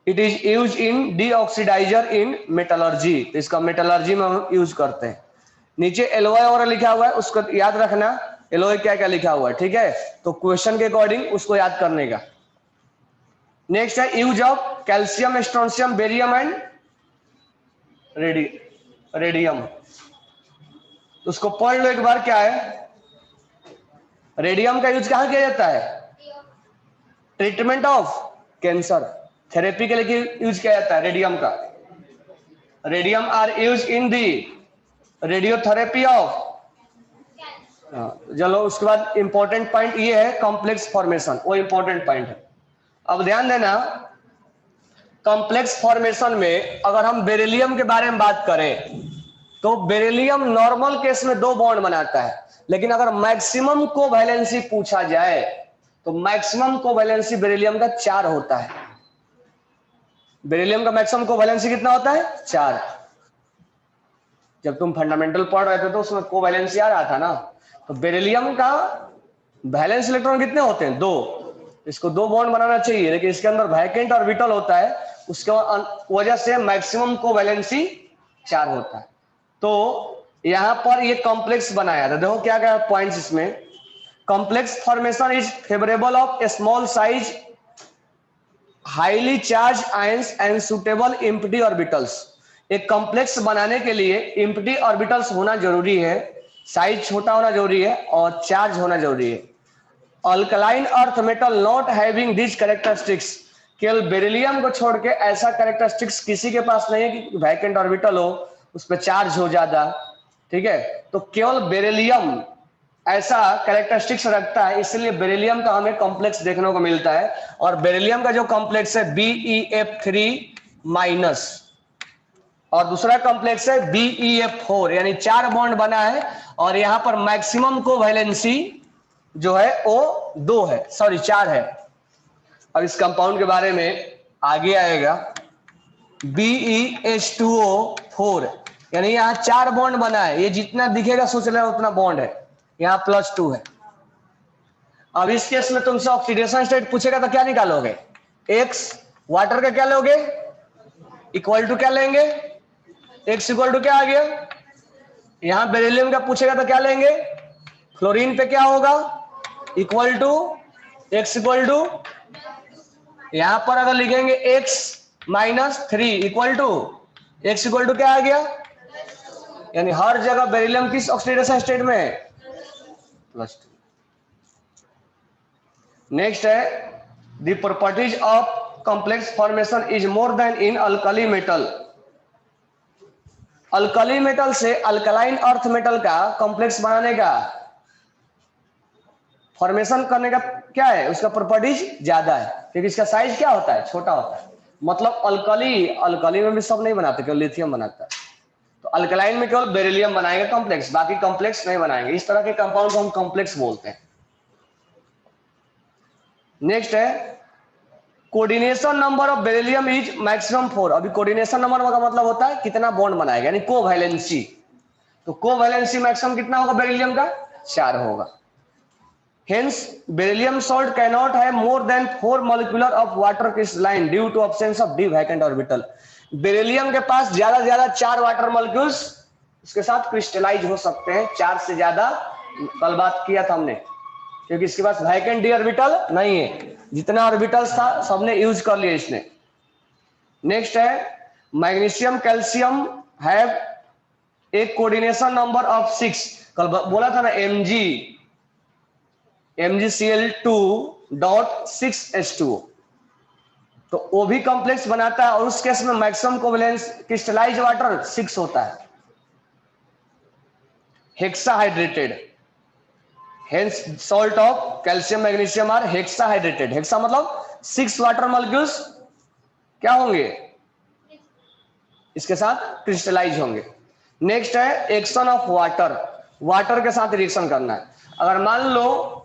It is use in deoxidizer in metallurgy. तो इसका मेटलर्जी में हम यूज करते हैं। नीचे एलॉय और लिखा हुआ है, उसको याद रखना एलॉय क्या क्या लिखा हुआ है, ठीक है? तो क्वेश्चन के अकॉर्डिंग उसको याद करने का। नेक्स्ट है use of calcium, strontium, barium and radium. उसको पढ़ लो एक बार। क्या है रेडियम का यूज कहां किया जाता है? ट्रीटमेंट ऑफ कैंसर, थेरेपी के लिए यूज किया जाता है रेडियम का। Radium are use in the radiotherapy of. चलो उसके बाद इंपॉर्टेंट पॉइंट ये है कॉम्प्लेक्स फॉर्मेशन, वो इंपॉर्टेंट पॉइंट है। अब ध्यान देना, कॉम्प्लेक्स फॉर्मेशन में अगर हम बेरिलियम के बारे में बात करें तो बेरिलियम नॉर्मल केस में 2 बॉन्ड बनाता है, लेकिन अगर मैक्सिमम कोवैलेंसी पूछा जाए तो मैक्सिमम कोवैलेंसी बेरिलियम का 4 होता है। बेरिलियम का मैक्सिमम कोवैलेंसी कितना होता है? 4। जब तुम फंडामेंटल पढ़ रहे थे तो उसमें कोवैलेंसी आ रहा था ना। तो बेरिलियम का वैलेंस इलेक्ट्रॉन कितने होते हैं? 2। इसको 2 बॉन्ड बनाना चाहिए, लेकिन इसके अंदर वैकेंट ऑर्बिटल होता है, उसके वजह से मैक्सिमम कोवैलेंसी 4 होता है। तो यहां पर ये कॉम्प्लेक्स बनाया था। देखो क्या क्या पॉइंट्स इसमें। Complex formation is favourable of small size highly charge ions and suitable empty orbitals. एक कॉम्प्लेक्स बनाने के लिए एम्प्टी ऑर्बिटल्स होना जरूरी है, साइज छोटा होना जरूरी है और चार्ज होना जरूरी है। Alkaline earth metal not having this characteristics. केवल बेरिलियम को छोड़ के ऐसा कैरेक्टरिस्टिक्स किसी के पास नहीं है कि वैकेंट ऑर्बिटल हो, उस पर चार्ज हो ज्यादा, ठीक है? तो केवल बेरिलियम ऐसा कैरेक्टरिस्टिक्स रखता है, इसलिए बेरिलियम का हमें कॉम्प्लेक्स देखने को मिलता है। और बेरिलियम का जो कॉम्प्लेक्स है BeF3- और दूसरा कॉम्प्लेक्स है BeF4, यानी 4 बॉन्ड बना है। और यहां पर मैक्सिमम कोवैलेंसी जो है वो 2 है, सॉरी 4 है। अब इस कंपाउंड के बारे में आगे आएगा। BeH2O4, यानी यहाँ 4 बॉन्ड बना है। ये जितना दिखेगा सोच रहे उतना बॉन्ड है, यहाँ +2 है। अब इस केस में तुमसे ऑक्सीडेशन स्टेट पूछेगा तो क्या निकालोगे? X वाटर का क्या लोगे? इक्वल टू क्या लेंगे? X इक्वल टू क्या आ गया? यहां बेरिलियम का पूछेगा तो क्या लेंगे? फ्लोरीन पे क्या होगा? Equal to X equal to, यहां पर अगर लिखेंगे X-3 equal to X equal to क्या आ गया? यानी हर जगह बेरिलियम किस ऑक्सीडेशन स्टेट में है? +2। नेक्स्ट है the properties of complex formation is more then in alkali metal. Alkali metal से अल्कलाइन अर्थ मेटल का कॉम्प्लेक्स बनाने का, फॉर्मेशन करने का क्या है, उसका प्रॉपर्टीज ज्यादा है, क्योंकि इसका साइज क्या होता है? छोटा होता है। मतलब अल्कली में भी सब नहीं बनाते, केवल लिथियम बनाता है। तो अल्कलाइन में केवल बेरिलियम बनाएंगे कॉम्प्लेक्स, बाकी कॉम्प्लेक्स नहीं बनाएंगे। इस तरह के कंपाउंड को हम कॉम्प्लेक्स बोलते हैं। नेक्स्ट है coordination number of beryllium is maximum 4। अभी कोऑर्डिनेशन नंबर का मतलब होता है कितना बॉन्ड बनाएगा, यानी कोवैलेंसी। तो कोवैलेंसी मैक्सिमम कितना होगा बेरिलियम का? 4 होगा। Hence, beryllium salt cannot have more than 4 molecular of water crystalline due to absence of d vacant orbital. Beryllium के पास ज्यादा से ज्यादा 4 वाटर मॉलिक्यूल्स उसके साथ क्रिस्टलाइज हो सकते हैं, 4 से ज्यादा। कल बात किया था हमने, क्योंकि इसके पास वैकेंट डी ऑर्बिटल नहीं है, जितना ऑर्बिटल्स था सबने यूज कर लिया इसने। नेक्स्ट है मैग्नीशियम कैल्शियम हैव एक कोऑर्डिनेशन नंबर ऑफ 6। कल बोला था ना MgCl2.6H2O, तो वो भी कॉम्प्लेक्स बनाता है और उस केस में मैक्सिमम कोवेलेंस क्रिस्टलाइज वाटर 6 होता है, hexahydrated. Hence salt of calcium magnesium are hexahydrated. Hexa मतलब 6 वाटर मॉलिक्यूल्स क्या होंगे, इसके साथ क्रिस्टलाइज होंगे। नेक्स्ट है एक्शन ऑफ वाटर, वाटर के साथ रिएक्शन करना है। अगर मान लो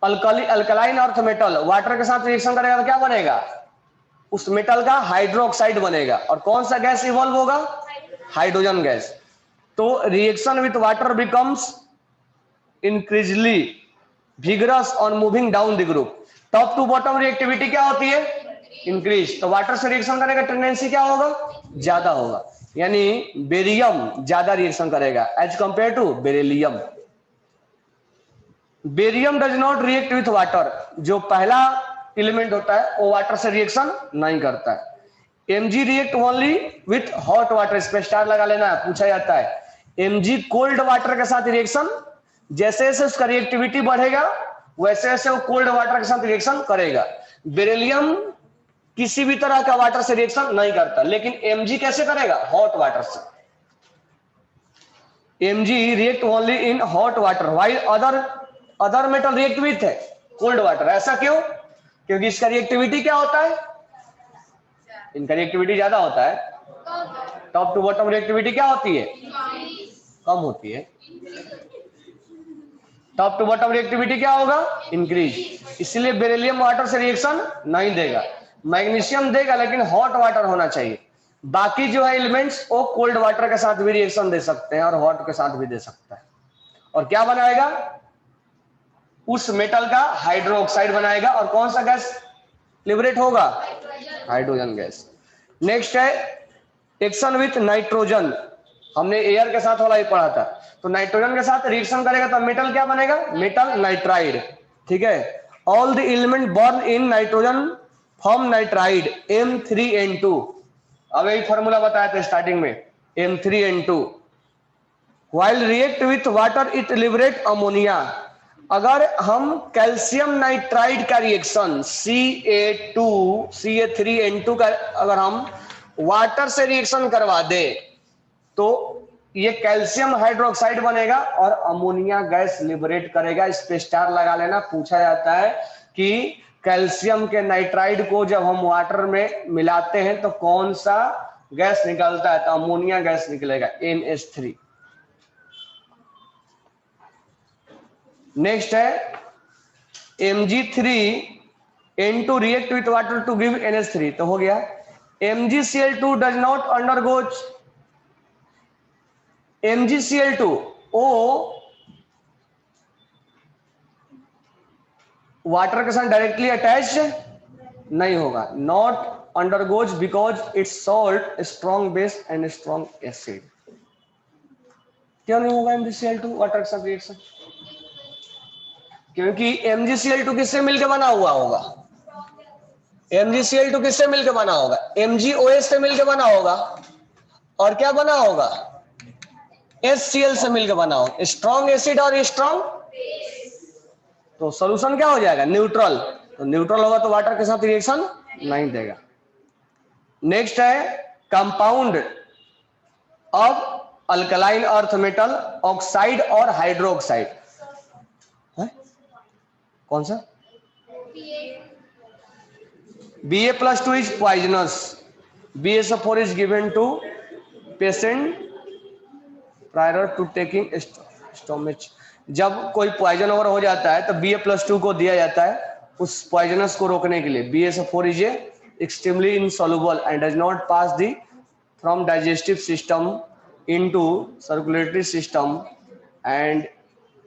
अल्कलाइन अर्थ मेटल वाटर के साथ रिएक्शन करेगा तो क्या बनेगा, उस मेटल का हाइड्रोक्साइड बनेगा, और कौन सा गैस इवॉल्व होगा, हाइड्रोजन गैस। तो reaction with water becomes increasingly vigorous on moving down the group। Top to bottom reactivity क्या होती है, इंक्रीज। तो वाटर से रिएक्शन करने का टेंडेंसी क्या होगा, ज्यादा होगा, यानी बेरियम ज्यादा रिएक्शन करेगा as compare to beryllium. Barium does not react with water, जो पहला एलिमेंट होता है वो वाटर से रिएक्शन नहीं करता है। Mg react only with hot water, इस पे स्टार लगा लेना है, पूछा जाता है। Mg कोल्ड वाटर के साथ रिएक्शन, जैसे जैसे उसका रिएक्टिविटी बढ़ेगा वैसे वैसे वो कोल्ड वाटर के साथ रिएक्शन करेगा। बेरिलियम किसी भी तरह का वाटर से रिएक्शन नहीं करता, लेकिन Mg कैसे करेगा, हॉट वाटर से। Mg react only in hot water while other metal react with है कोल्ड वाटर। ऐसा क्यों, क्योंकि इसका रिएक्टिविटी क्या होता है, इनका रिएक्टिविटी ज्यादा होता है। टॉप टू बॉटम रिएक्टिविटी क्या होती है, कम होती है। टॉप टू बॉटम रिएक्टिविटी क्या होगा, इंक्रीज। इसलिए बेरिलियम वाटर से रिएक्शन नहीं देगा, मैग्नीशियम देगा लेकिन हॉट वाटर होना चाहिए। बाकी जो है एलिमेंट्स वो कोल्ड वाटर के साथ भी रिएक्शन दे सकते हैं और हॉट के साथ भी दे सकता है। और क्या बनाएगा, उस मेटल का हाइड्रोक्साइड बनाएगा, और कौन सा गैस लिबरेट होगा, हाइड्रोजन गैस। नेक्स्ट है एक्शन विथ नाइट्रोजन, हमने एयर के साथ वाला ही पढ़ा था। तो नाइट्रोजन के साथ रिएक्शन करेगा तो मेटल क्या बनेगा, मेटल नाइट्राइड। ठीक है, all the element burn in nitrogen form nitride M3N2। अब यही फॉर्मूला बताया था स्टार्टिंग में, M3N2। While react with water it liberate ammonia. अगर हम कैल्शियम नाइट्राइड का रिएक्शन CA3N2 का अगर हम वाटर से रिएक्शन करवा दे तो ये कैल्शियम हाइड्रोक्साइड बनेगा और अमोनिया गैस लिबरेट करेगा। इस पे स्टार लगा लेना। पूछा जाता है कि कैल्शियम के नाइट्राइड को जब हम वाटर में मिलाते हैं तो कौन सा गैस निकलता है, तो अमोनिया गैस निकलेगा, NH3। नेक्स्ट है Mg3N2 react with water to give NH3, तो हो गया। MgCl2 does not undergo, MgCl2 ओ वाटर के साथ डायरेक्टली अटैच नहीं होगा, not undergoes because it's salt strong base and strong acid. क्यों नहीं होगा MgCl2 वाटर के साथ रिएक्शन, क्योंकि MgCl2 किससे मिलकर बना हुआ होगा, MgCl2 किससे मिलकर बना होगा, MgOH से मिलकर बना होगा, और क्या बना होगा, HCl से मिलकर बना होगा, स्ट्रॉन्ग एसिड और स्ट्रॉन्ग, तो सॉल्यूशन क्या हो जाएगा, न्यूट्रल। तो न्यूट्रल होगा तो वाटर के साथ रिएक्शन नहीं देगा। नेक्स्ट है compound of alkaline earth metal oxide और हाइड्रोक्साइड। कौन सा, Ba+2 is poisonous, BaSO4 is given to patient prior to taking stomach। जब कोई पॉइजन ओवर हो जाता है तो Ba+2 को दिया जाता है उस पॉइजनस को रोकने के लिए। BaSO4 is extremely insoluble and does not pass the from digestive system into circulatory system and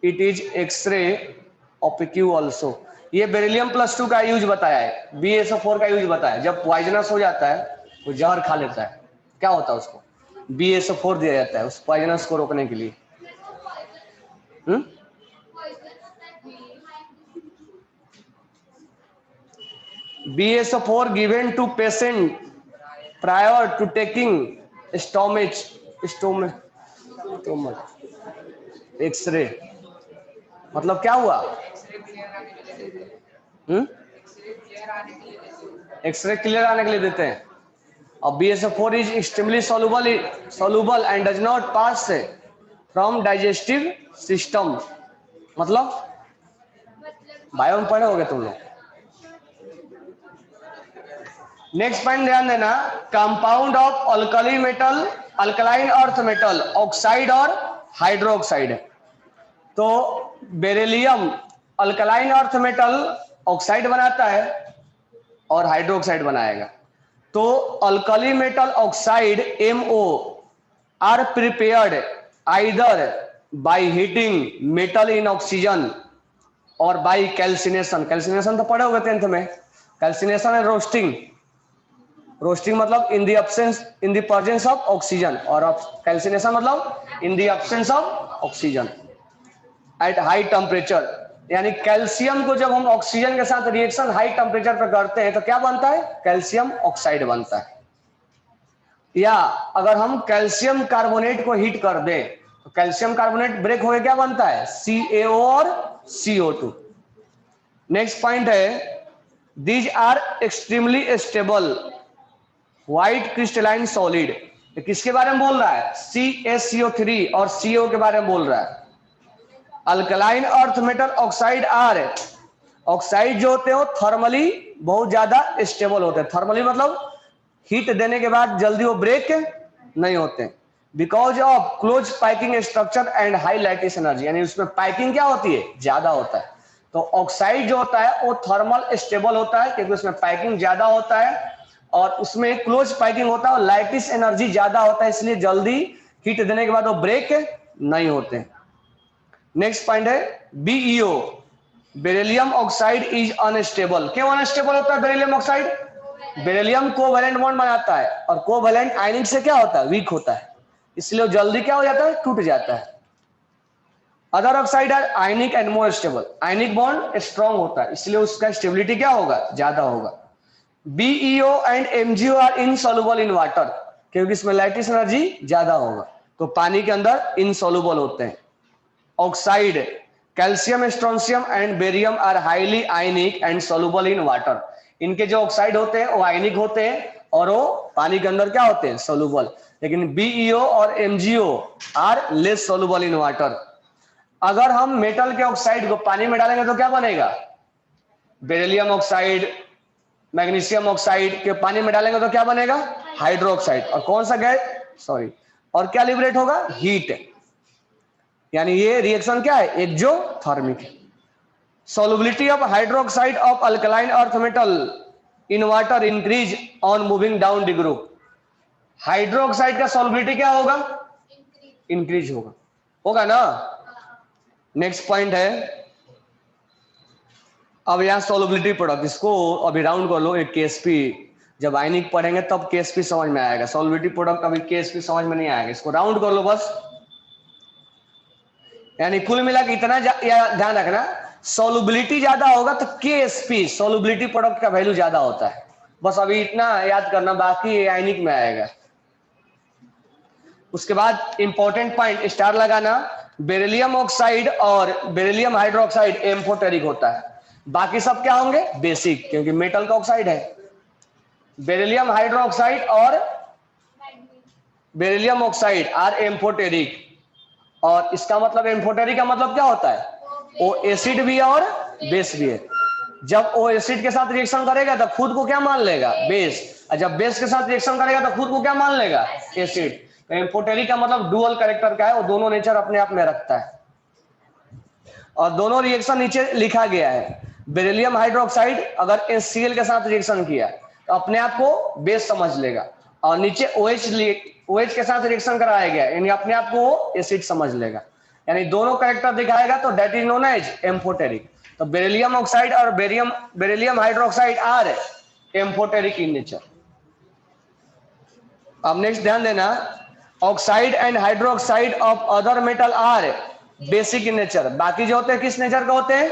it is X-ray opaque also। ये Ba+2 का यूज बताया है, BaSO4 का यूज बताया है। जब पॉइजनस हो जाता है वो जहर खा लेता है क्या होता है उसको? BaSO4 दिया जाता है उस पॉइजनस को रोकने के लिए। BaSO4 given to patient prior to taking stomach X-ray. मतलब क्या हुआ? एक्सरे क्लियर आने के लिए देते हैं। और BaSO4 is extremely soluble and does not pass from digestive system। मतलब बायो में पढ़े होगे तुम लोग। नेक्स्ट पॉइंट ध्यान देना, compound of alkali metal, alkaline earth metal, oxide और हाइड्रोक्साइड। तो beryllium alkaline earth metal oxide बनाता है और हाइड्रोक्साइड बनाएगा। तो alkali metal oxide MO are prepared either by heating metal in oxygen और बाय कैल्सिनेशन। कैल्सिनेशन तो पढ़े होगे 10th में। Calcination and roasting. रोस्टिंग मतलब in the presence of oxygen, और कैल्सिनेशन मतलब in the absence of oxygen eight high temperature. यानी calcium को जब हम ऑक्सीजन के साथ रिएक्शन हाई टेम्परेचर पर करते हैं तो क्या बनता है? कैल्शियम ऑक्साइड बनता है। या अगर हम कैल्शियम कार्बोनेट को हीट कर दें तो कैल्शियम कार्बोनेट ब्रेक होकर क्या बनता है? CaO और CO2। नेक्स्ट पॉइंट है, these are extremely stable white crystalline solid. किसके बारे में बोल रहा है? CaCO3 और CO के बारे में बोल रहा है। Alkaline earth metal oxide are, oxide जो होते हैं वो थर्मली बहुत ज्यादा स्टेबल होते हैं। थर्मली मतलब हीट देने के बाद जल्दी वो ब्रेक नहीं होते, because of close packing structure and high lattice energy. यानी उसमें पैकिंग क्या होती है? ज्यादा होता है। तो ऑक्साइड जो होता है वो थर्मल स्टेबल होता है क्योंकि उसमें पैकिंग ज्यादा होता है और उसमें क्लोज पैकिंग होता है और लैटिस एनर्जी ज्यादा होता है, इसलिए जल्दी हीट देने के बाद वो ब्रेक नहीं होते। नेक्स्ट पॉइंट है BeO, beryllium oxide is unstable. क्यों अनस्टेबल होता है beryllium oxide? Beryllium covalent bond बनाता है और कोवैलेंट आयनिक से क्या होता है? वीक होता है, इसलिए जल्दी क्या हो जाता है? टूट जाता है। Other oxide are ionic and more stable. Ionic bond strong होता है, इसलिए उसका स्टेबिलिटी क्या होगा? ज्यादा होगा। BeO and MgO are insoluble in water, क्योंकि इसमें लैटिस एनर्जी ज्यादा होगा, तो पानी के अंदर इनसॉल्युबल होते हैं। Oxide calcium, strontium and barium are highly ionic and soluble in water. इनके जो ऑक्साइड होते हैं वो आयनिक होते हैं और वो पानी के अंदर क्या होते हैं? सॉल्युबल। लेकिन BeO और MgO are less soluble in water. अगर हम मेटल के ऑक्साइड को पानी में डालेंगे तो क्या बनेगा? बेरिलियम ऑक्साइड, मैग्नीशियम ऑक्साइड के पानी में डालेंगे तो क्या बनेगा? हाइड्रोक्साइड। और कौन सा गैस? और क्या लिबरेट होगा? हीट। यानी ये रिएक्शन क्या है? एक्सोथर्मिक है। Solubility of hydroxide of alkaline earth metal in water increase on moving down the group. Hydroxide का सॉल्युबिलिटी क्या होगा? इंक्रीज होगा ना। नेक्स्ट पॉइंट है, अब यहां सॉल्युबिलिटी प्रोडक्ट, इसको अभी राउंड कर लो। एक KSP, जब आयनिक पढ़ेंगे तब KSP समझ में आएगा। सॉल्युबिलिटी प्रोडक्ट अभी KSP समझ में नहीं आएगा, इसको राउंड कर लो बस। यानी कुल मिला के इतना ध्यान रखना, सॉल्युबिलिटी ज्यादा होगा तो KSP सॉल्युबिलिटी प्रोडक्ट का वैल्यू ज्यादा होता है। बस अभी इतना याद करना, बाकी आयनिक में आएगा। उसके बाद इंपॉर्टेंट पॉइंट स्टार लगाना, बेरिलियम ऑक्साइड और बेरिलियम हाइड्रोक्साइड एम्फोटेरिक होता है, बाकी सब क्या होंगे? बेसिक, क्योंकि मेटल का ऑक्साइड है। बेरिलियम हाइड्रोक्साइड और बेरिलियम ऑक्साइड आर एम्फोटेरिक। और इसका मतलब एम्फोटेरिक का मतलब क्या होता है? वो एसिड भी है और बेस भी है। जब वो एसिड के साथ रिएक्शन करेगा तो खुद को क्या मान लेगा? बेस। और जब बेस के साथ रिएक्शन करेगा तो खुद को क्या मान लेगा? एसिड। तो एम्फोटेरिक का मतलब डुअल कैरेक्टर का है, वो दोनों नेचर अपने आप में रखता है। और दोनों रिएक्शन नीचे लिखा गया है। बेरिलियम हाइड्रोक्साइड अगर HCl के साथ रिएक्शन किया तो अपने आप को बेस समझ लेगा, और नीचे OH के साथ रिएक्शन कराया गया यानी अपने आप को एसिड समझ लेगा। यानी दोनों कैरेक्टर दिखाएगा तो that is known as amphoteric. तो बेरिलियम ऑक्साइड और beryllium hydroxide are amphoteric in nature. अब नेक्स्ट ध्यान देना, oxide and hydroxide of other metal are basic in nature. बाकी जो होते हैं किस नेचर का होते हैं,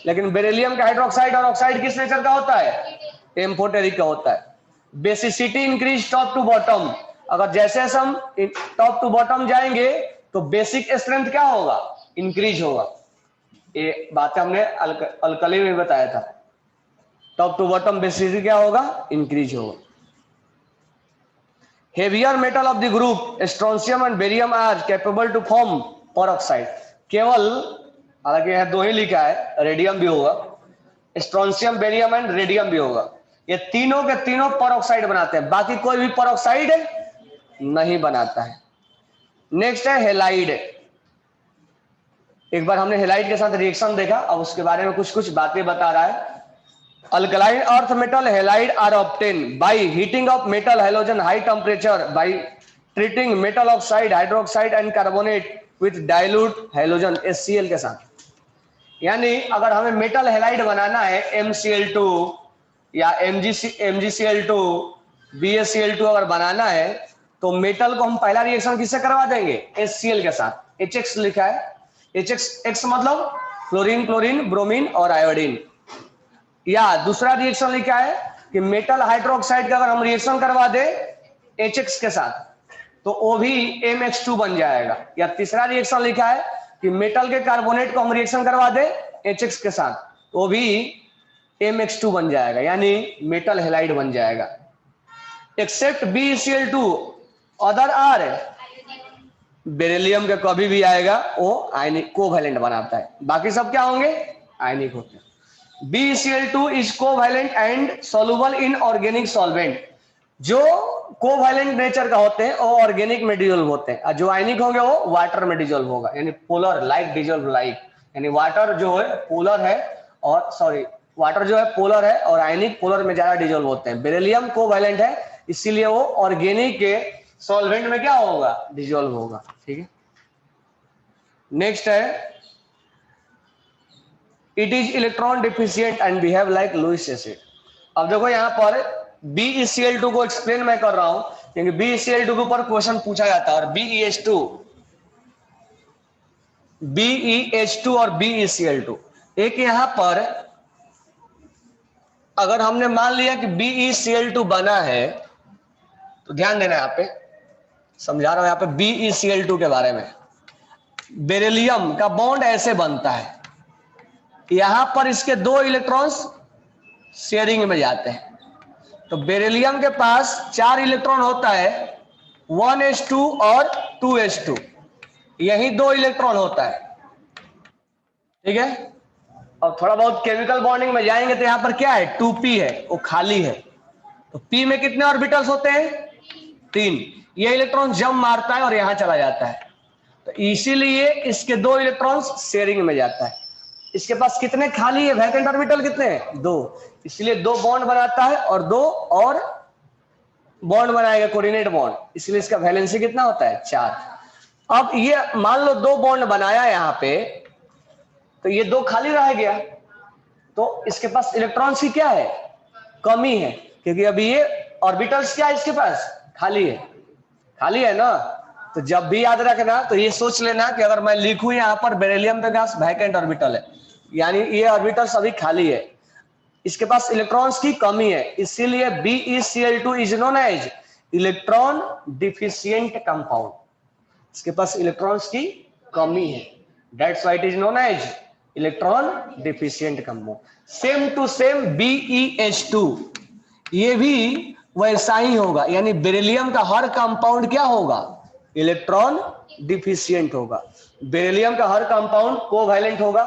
लेकिन बेरिलियम का हाइड्रोक्साइड और ऑक्साइड किस नेचर का होता है, एम्फोटेरिक का होता है। Basicity increase top to bottom, अगर जैसे जैसे हम टॉप टू बॉटम जाएंगे तो बेसिक स्ट्रेंथ क्या होगा, इंक्रीज होगा। ये बातें हमने अल्कली में बताया था, टॉप टू बॉटम बेसिसिटी क्या होगा, इंक्रीज होगा। Heavier metal of the group strontium and barium are capable to form peroxide. केवल, हालांकि यहां दो ही लिखा है, रेडियम भी होगा, स्ट्रोंशियम बेरियम एंड रेडियम भी होगा, ये तीनों के तीनों पेरोक्साइड बनाते हैं, बाकी कोई भी पेरोक्साइड नहीं बनाता है। नेक्स्ट है हेलाइड। एक बार हमने हेलाइड के साथ रिएक्शन देखा, अब उसके बारे में कुछ कुछ बातें बता रहा है। Alkaline earth metal halide are obtain by heating of metal halogen high temperature by treating metal oxide hydroxide and carbonate with dilute halogen HCl के साथ। यानी अगर हमें मेटल हेलाइड बनाना है MCl2 या MgCl2 BaCl2 अगर बनाना है तो मेटल को हम पहला रिएक्शन किससे करवा देंगे, HCl के साथ। HX लिखा है, HX मतलब फ्लोरीन क्लोरीन ब्रोमीन और आयोडीन। या दूसरा रिएक्शन लिखा है कि मेटल हाइड्रोक्साइड का अगर हम रिएक्शन करवा दे HX के साथ तो वो भी MX2 बन जाएगा। या तीसरा रिएक्शन लिखा है कि मेटल के कार्बोनेट को हम रिएक्शन करवा दे HX के साथ तो वो भी MX2 बन जाएगा, यानी मेटल हेलाइड बन जाएगा। Accept BeCl2 other are, beryllium के कभी भी आएगा वो आयनिक कोवैलेंट बनाता है, बाकी सब क्या होंगे, आयनिक होते हैं। BeCl2 is covalent and soluble in organic solvent. जो कोवैलेंट नेचर का होते हैं वो ऑर्गेनिक में डिजोल्व होते हैं, और जो आयनिक होंगे वो वाटर में डिजोल्व होगा, यानी पोलर लाइक डिजोल्व लाइक। यानी वाटर जो है पोलर है, और सॉरी वाटर जो है पोलर है और आयनिक पोलर में ज्यादा डिजोल्व होते हैं। बेरिलियम कोवैलेंट है इसीलिए वो ऑर्गेनिक के सॉल्वेंट में क्या होगा, डिजोल्व होगा। ठीक है, नेक्स्ट है it is electron deficient and behave like Lewis acid. अब देखो यहाँ पर BeCl2 को एक्सप्लेन मैं कर रहा हूं क्योंकि BeCl2 के ऊपर क्वेश्चन पूछा जाता है, और BeH2 और BeCl2। एक यहां पर अगर हमने मान लिया कि BeCl2 बना है तो ध्यान देना, यहाँ पे समझा रहा हूं, यहाँ पे BeCl2 के बारे में। बेरिलियम का बॉन्ड ऐसे बनता है, यहां पर इसके दो इलेक्ट्रॉन्स शेयरिंग में जाते हैं, तो बेरिलियम के पास 4 इलेक्ट्रॉन होता है, 1s2 और 2s2, यही 2 इलेक्ट्रॉन होता है। ठीक है, और थोड़ा बहुत केमिकल बॉन्डिंग में जाएंगे तो यहां पर क्या है, 2p है, वो खाली है, तो p में कितने ऑर्बिटल्स होते हैं, 3। ये इलेक्ट्रॉन जंप मारता है और यहां चला जाता है, तो इसीलिए इसके 2 इलेक्ट्रॉन्स शेयरिंग में जाता है। इसके पास कितने खाली है, वैकेंट ऑर्बिटल कितने हैं, 2, इसलिए 2 बॉन्ड बनाता है और 2 और बॉन्ड बनाएगा, कोऑर्डिनेट बॉन्ड, इसलिए इसका वैलेंसी कितना होता है, 4। अब ये मान लो 2 बॉन्ड बनाया यहां पे, तो ये 2 खाली रह गया, तो इसके पास इलेक्ट्रॉन्स की क्या है, कमी है, क्योंकि अभी ये ऑर्बिटल्स क्या है इसके पास, खाली है ना। तो जब भी याद रखना तो ये सोच लेना कि अगर मैं लिखूं यहाँ पर बेरिलियम के पास वैकेंट ऑर्बिटल है, यानी ये ऑर्बिटल्स अभी खाली है, इसके पास इलेक्ट्रॉन्स की कमी है, इसीलिए BeCl2 is known as electron deficient compound. इसके पास इलेक्ट्रॉन्स की कमी है, that's why it is known as electron deficient compound. Same to same BeH2, ये भी वैसा ही होगा, यानी बेरिलियम का हर कंपाउंड क्या होगा, इलेक्ट्रॉन डिफिशियंट होगा। बेरिलियम का हर कंपाउंड कोवैलेंट होगा,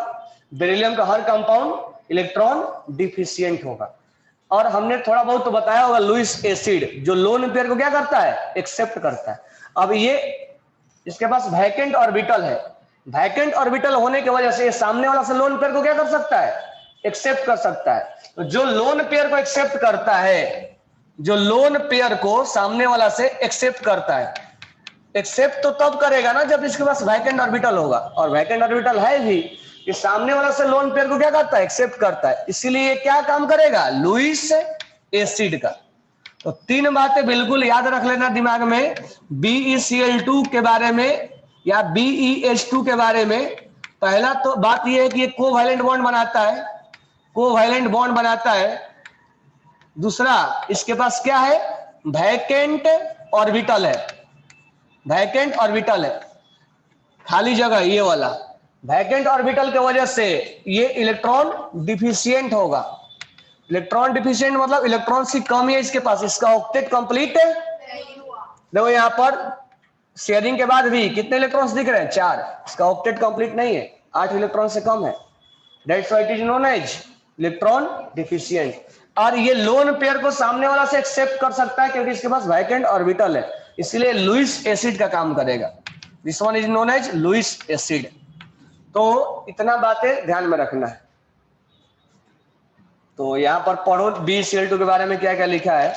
बेरिलियम का हर कंपाउंड इलेक्ट्रॉन डिफिशियंट होगा। और हमने थोड़ा बहुत तो बताया होगा लुईस एसिड, जो लोन पेयर को क्या करता है, एक्सेप्ट करता है। अब ये इसके पास वैकेंट ऑर्बिटल है, वैकेंट ऑर्बिटल होने की वजह से ये सामने वाला से लोन पेयर को क्या कर सकता है, एक्सेप्ट कर सकता है। तो जो लोन पेयर को एक्सेप्ट करता है, जो लोन पेयर को सामने वाला से एक्सेप्ट करता है, एक्सेप्ट तो तब करेगा ना जब इसके पास वैकेंट ऑर्बिटल होगा, और वैकेंट ऑर्बिटल है भी, ये सामने वाला से लोन पेयर को क्या करता है, एक्सेप्ट करता है, इसीलिए क्या काम करेगा, लुईस एसिड का। तो तीन बातें बिल्कुल याद रख लेना दिमाग में, BeCl2 के बारे में या BeH2 के बारे में। पहला तो बात यह है कि ये कोवैलेंट बॉन्ड बनाता है, कोवैलेंट बॉन्ड बनाता है। दूसरा, इसके पास क्या है, वैकेंट ऑर्बिटल है, वैकेंट ऑर्बिटल है, खाली जगह ये वाला। वैकेंट ऑर्बिटल की वजह से ये इलेक्ट्रॉन डिफिशिएंट होगा। इलेक्ट्रॉन डिफिशिएंट मतलब इलेक्ट्रॉन की कमी है इसके पास, इसका ऑक्टेट कंप्लीट है। देखो यहां पर शेयरिंग के बाद भी कितने इलेक्ट्रॉन्स दिख रहे हैं, 4। इसका ऑक्टेट कंप्लीट नहीं है, 8 इलेक्ट्रॉन से कम है। That's why it is known as electron deficient. और ये लोन पेयर को सामने वाला से एक्सेप्ट कर सकता है क्योंकि इसके पास वैकेंट ऑर्बिटल है, इसलिए लुईस एसिड का काम करेगा। This one is known as Lewis acid. तो इतना बातें ध्यान में रखना है। तो यहां पर पढ़ो BeCl2 के बारे में क्या क्या लिखा है।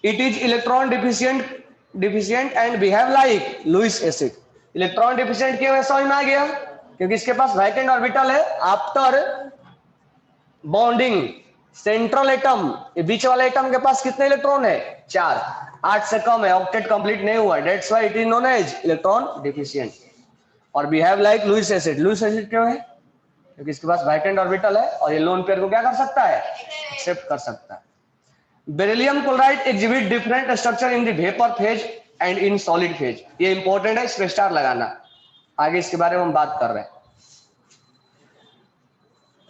It is electron deficient and behave like Lewis acid. Electron deficient क्यों है, समझ में आ गया, क्योंकि इसके पास वैकेंट ऑर्बिटल है। आफ्टर बॉन्डिंग सेंट्रल एटम, बीच वाले एटम के पास कितने इलेक्ट्रॉन है, 4, 8 से कम है, ऑक्टेट कंप्लीट नहीं हुआ। That's why it is known as electron deficient. और behave like Lewis acid. Lewis acid क्यों है, क्योंकि इसके पास वैकेंट ऑर्बिटल है और ये लोन पेयर को क्या कर सकता है, एक्सेप्ट कर सकता है। Beryllium chloride exhibit different structure in the vapour phase and in solid phase. ये इंपॉर्टेंट है, इस पे स्टार लगाना, आगे इसके बारे में हम बात कर रहे हैं।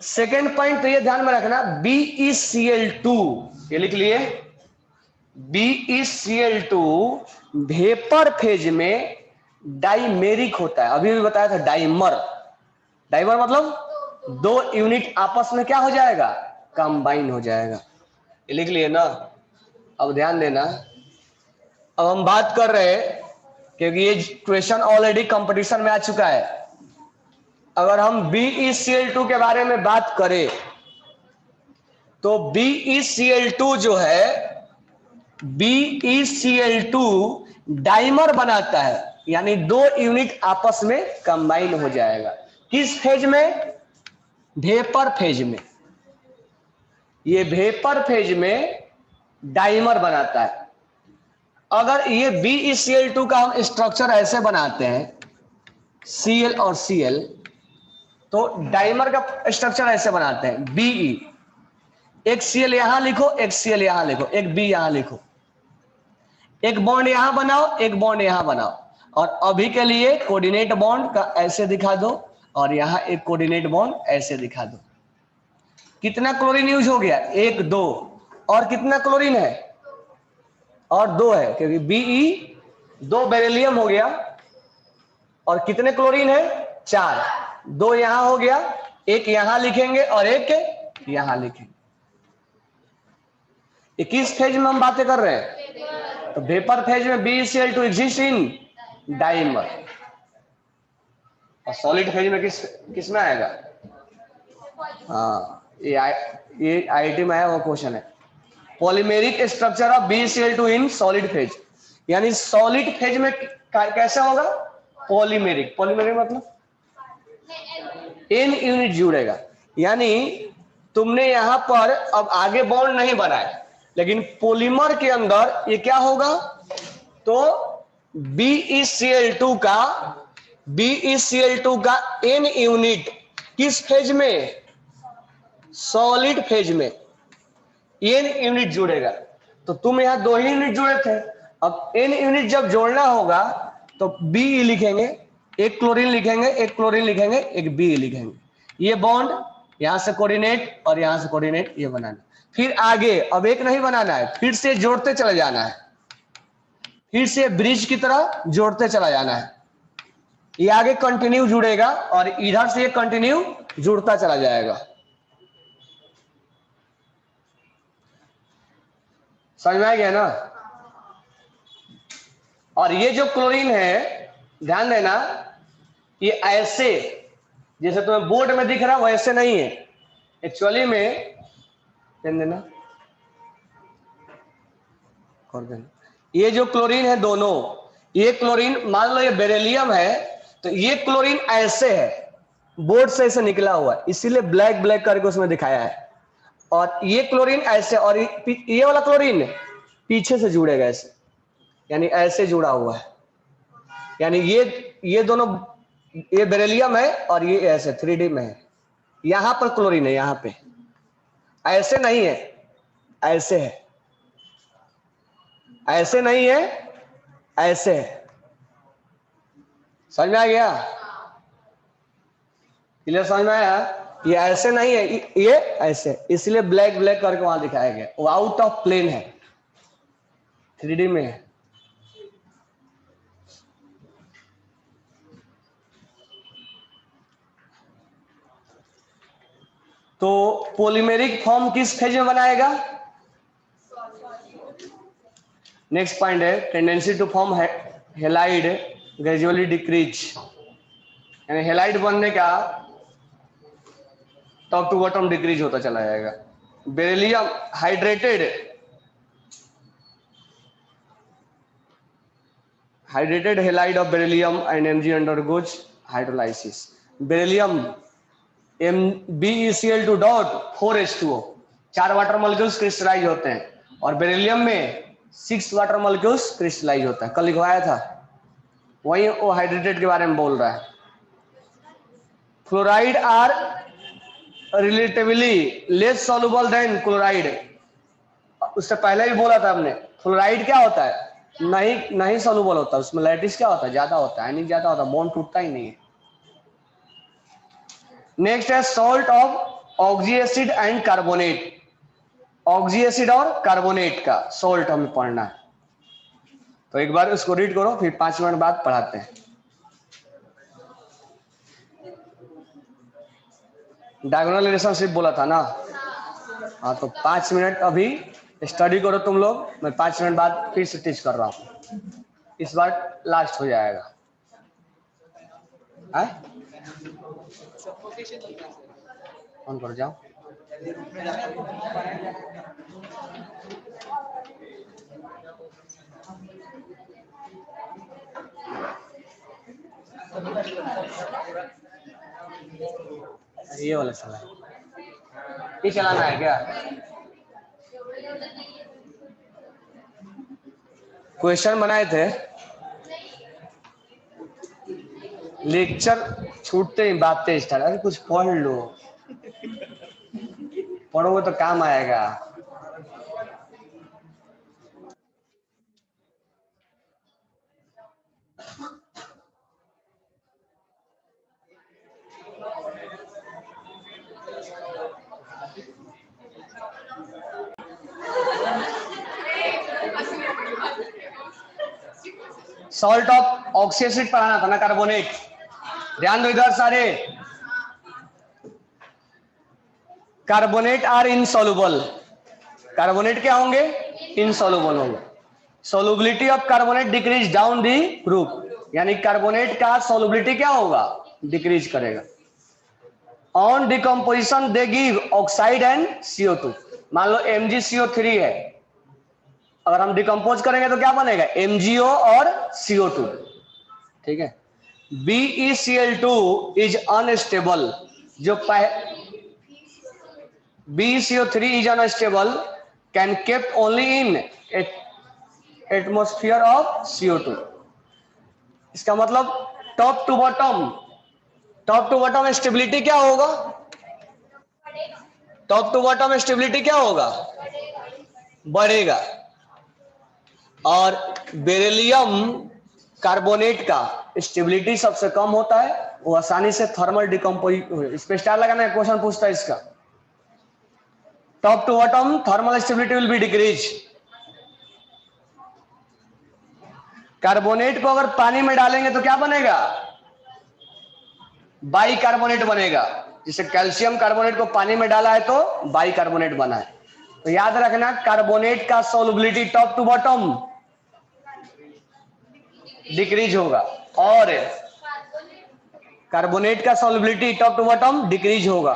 सेकेंड पॉइंट तो ये ध्यान में रखना, BeCl2 ये लिख लिए, BeCl2 वेपर फेज में डाइमेरिक होता है। अभी भी बताया था डाइमर, डाइमर मतलब 2 यूनिट आपस में क्या हो जाएगा, कंबाइन हो जाएगा। ये लिख लिए ना। अब ध्यान देना, अब हम बात कर रहे हैं क्योंकि ये क्वेश्चन ऑलरेडी कंपटीशन में आ चुका है। अगर हम BeCl2 के बारे में बात करें तो BeCl2 जो है, BeCl2 डाइमर बनाता है, यानी 2 यूनिट आपस में कंबाइन हो जाएगा। किस फेज में, वेपर फेज में। ये वेपर फेज में डाइमर बनाता है। अगर ये BeCl2 का हम स्ट्रक्चर ऐसे बनाते हैं, Cl और Cl, तो डाइमर का स्ट्रक्चर ऐसे बनाते हैं, Be, एक Cl यहां लिखो, एक Cl यहां लिखो, एक B यहां लिखो, एक बॉन्ड यहां बनाओ, एक बॉन्ड यहां बनाओ। और अभी के लिए कोऑर्डिनेट बॉन्ड का ऐसे दिखा दो और यहां एक कोऑर्डिनेट बॉन्ड ऐसे दिखा दो। कितना क्लोरीन यूज हो गया, 1 2, और कितना क्लोरीन है, और 2 है, क्योंकि Be 2 बेरिलियम हो गया, और कितने क्लोरीन है, 4, 2 यहां हो गया, एक यहां लिखेंगे और एक यहां लिखेंगे। किस फेज में हम बातें कर रहे हैं, तो वेपर फेज में BeCl2 एग्जिस्ट इन डाइमर, और सॉलिड फेज में किस में आएगा, हाँ ये IIT में आया वो क्वेश्चन है, polymeric structure of BeCl2 in solid phase. यानी सॉलिड फेज में कैसा होगा, पॉलीमेरिक। पॉलीमेरिक मतलब N यूनिट जुड़ेगा, यानी तुमने यहां पर अब आगे बॉन्ड नहीं बनाए, लेकिन पॉलीमर के अंदर ये क्या होगा, तो BeCl2 का N यूनिट किस फेज में, सॉलिड फेज में N यूनिट जुड़ेगा। तो तुम यहां 2 ही यूनिट जुड़े थे, अब N यूनिट जब जोड़ना होगा तो Be लिखेंगे, एक क्लोरीन लिखेंगे, एक क्लोरीन लिखेंगे, एक Be लिखेंगे। ये बॉन्ड यहां से कोऑर्डिनेट और यहां से कोऑर्डिनेट ये बनाना, फिर आगे अब एक नहीं बनाना है, फिर से जोड़ते चले जाना है, फिर से ब्रिज की तरह जोड़ते चला जाना है। ये आगे कंटिन्यू जुड़ेगा और इधर से ये कंटिन्यू जुड़ता चला जाएगा। समझ में आ गया ना। और ये जो क्लोरीन है, ध्यान देना, ये ऐसे जैसे तुम्हें बोर्ड में दिख रहा वैसे नहीं है, एक्चुअली में, ध्यान देना, कर देना। ये जो क्लोरीन है दोनों, ये क्लोरीन मान लो ये बेरिलियम है, तो ये क्लोरीन ऐसे है, बोर्ड से ऐसे निकला हुआ है, इसीलिए ब्लैक ब्लैक करके उसमें दिखाया है। और ये क्लोरीन ऐसे, और ये वाला क्लोरीन पीछे से जुड़ेगा ऐसे, यानी ऐसे जुड़ा हुआ है, यानी ये दोनों, ये बेरिलियम है और ये ऐसे 3D में है, यहां पर क्लोरीन है, यहां पे ऐसे नहीं है, ऐसे है, ऐसे नहीं है, ऐसे है। समझ में आ गया? क्लियर? समझ में आया? ये ऐसे नहीं है, ये ऐसे, इसलिए ब्लैक ब्लैक करके वहां दिखाया गया, वो आउट ऑफ प्लेन है, 3D में है। तो पॉलीमेरिक फॉर्म किस फेज में बनाएगा? नेक्स्ट पॉइंट है tendency to form halide gradually decrease, यानी हेलाइड बनने का टॉप टू बॉटम डिक्रीज होता चला जाएगा। Beryllium hydrated halide of beryllium and Mg undergoes hydrolysis. Beryllium BeCl2 dot 4H2O, 4 water molecules crystallize होते हैं, और बेरिलियम में 6 वाटर मॉलिक्यूल्स क्रिस्टलाइज होता है, कल लिखवाया था, वही वो हाइड्रेटेड के बारे में बोल रहा है। Fluoride are relatively less soluble than chloride, उससे पहले भी बोला था हमने, फ्लोराइड क्या होता है? नहीं सॉल्युबल होता, उसमें लैटिस क्या होता है? ज्यादा होता है, नहीं ज्यादा होता, बॉन्ड टूटता ही नहीं है। नेक्स्ट है salt of oxy acid and carbonate, oxy acid और कार्बोनेट का सॉल्ट हमें पढ़ना है, तो एक बार उसको रीड करो, फिर 5 मिनट बाद पढ़ाते हैं। डायगोनल रिलेशनशिप बोला था ना, हाँ, तो 5 मिनट अभी स्टडी करो तुम लोग, मैं 5 मिनट बाद फिर से टीच कर रहा हूँ, इस बार लास्ट हो जाएगा। ऑन कर जाओ। ये वाला चला है, ये चलाना है क्या? क्वेश्चन बनाए थे, लेक्चर छूटते ही बातें स्टार्ट, अरे कुछ पढ़ लो, पढ़ोगे तो काम आएगा। सॉल्ट ऑफ ऑक्सी एसिड पढ़ाना था ना, कार्बोनेट, ध्यान दो इधर सारे। कार्बोनेट आर इनसॉल्युबल, कार्बोनेट क्या होंगे? इनसॉल्युबल होंगे। Solubility of carbonate decrease down the group, यानी कार्बोनेट का सोलुबिलिटी क्या होगा? डिक्रीज करेगा। On decomposition they give oxide and CO2, मान लो MgCO3 है, अगर हम डिकम्पोज करेंगे तो क्या बनेगा? MgO और CO2, ठीक है। BeCl2 इज अनस्टेबल, जो BeCO3 is unstable, can kept only in atmosphere of CO2। इसका मतलब टॉप टू बॉटम स्टेबिलिटी क्या होगा? टॉप टू बॉटम स्टेबिलिटी क्या होगा? बढ़ेगा। और बेरिलियम कार्बोनेट का स्टेबिलिटी सबसे कम होता है, वो आसानी से थर्मल डिकम्पोज, इस पे स्टार लगाना है, क्वेश्चन पूछता है इसका। Top to bottom thermal stability will be decrease. Carbonate को अगर पानी में डालेंगे तो क्या बनेगा? बाइकार्बोनेट बनेगा। जैसे कैल्शियम कार्बोनेट को पानी में डाला है तो बाइकार्बोनेट बना है। तो याद रखना, कार्बोनेट का solubility top to bottom decrease होगा, और कार्बोनेट का solubility top to bottom decrease होगा,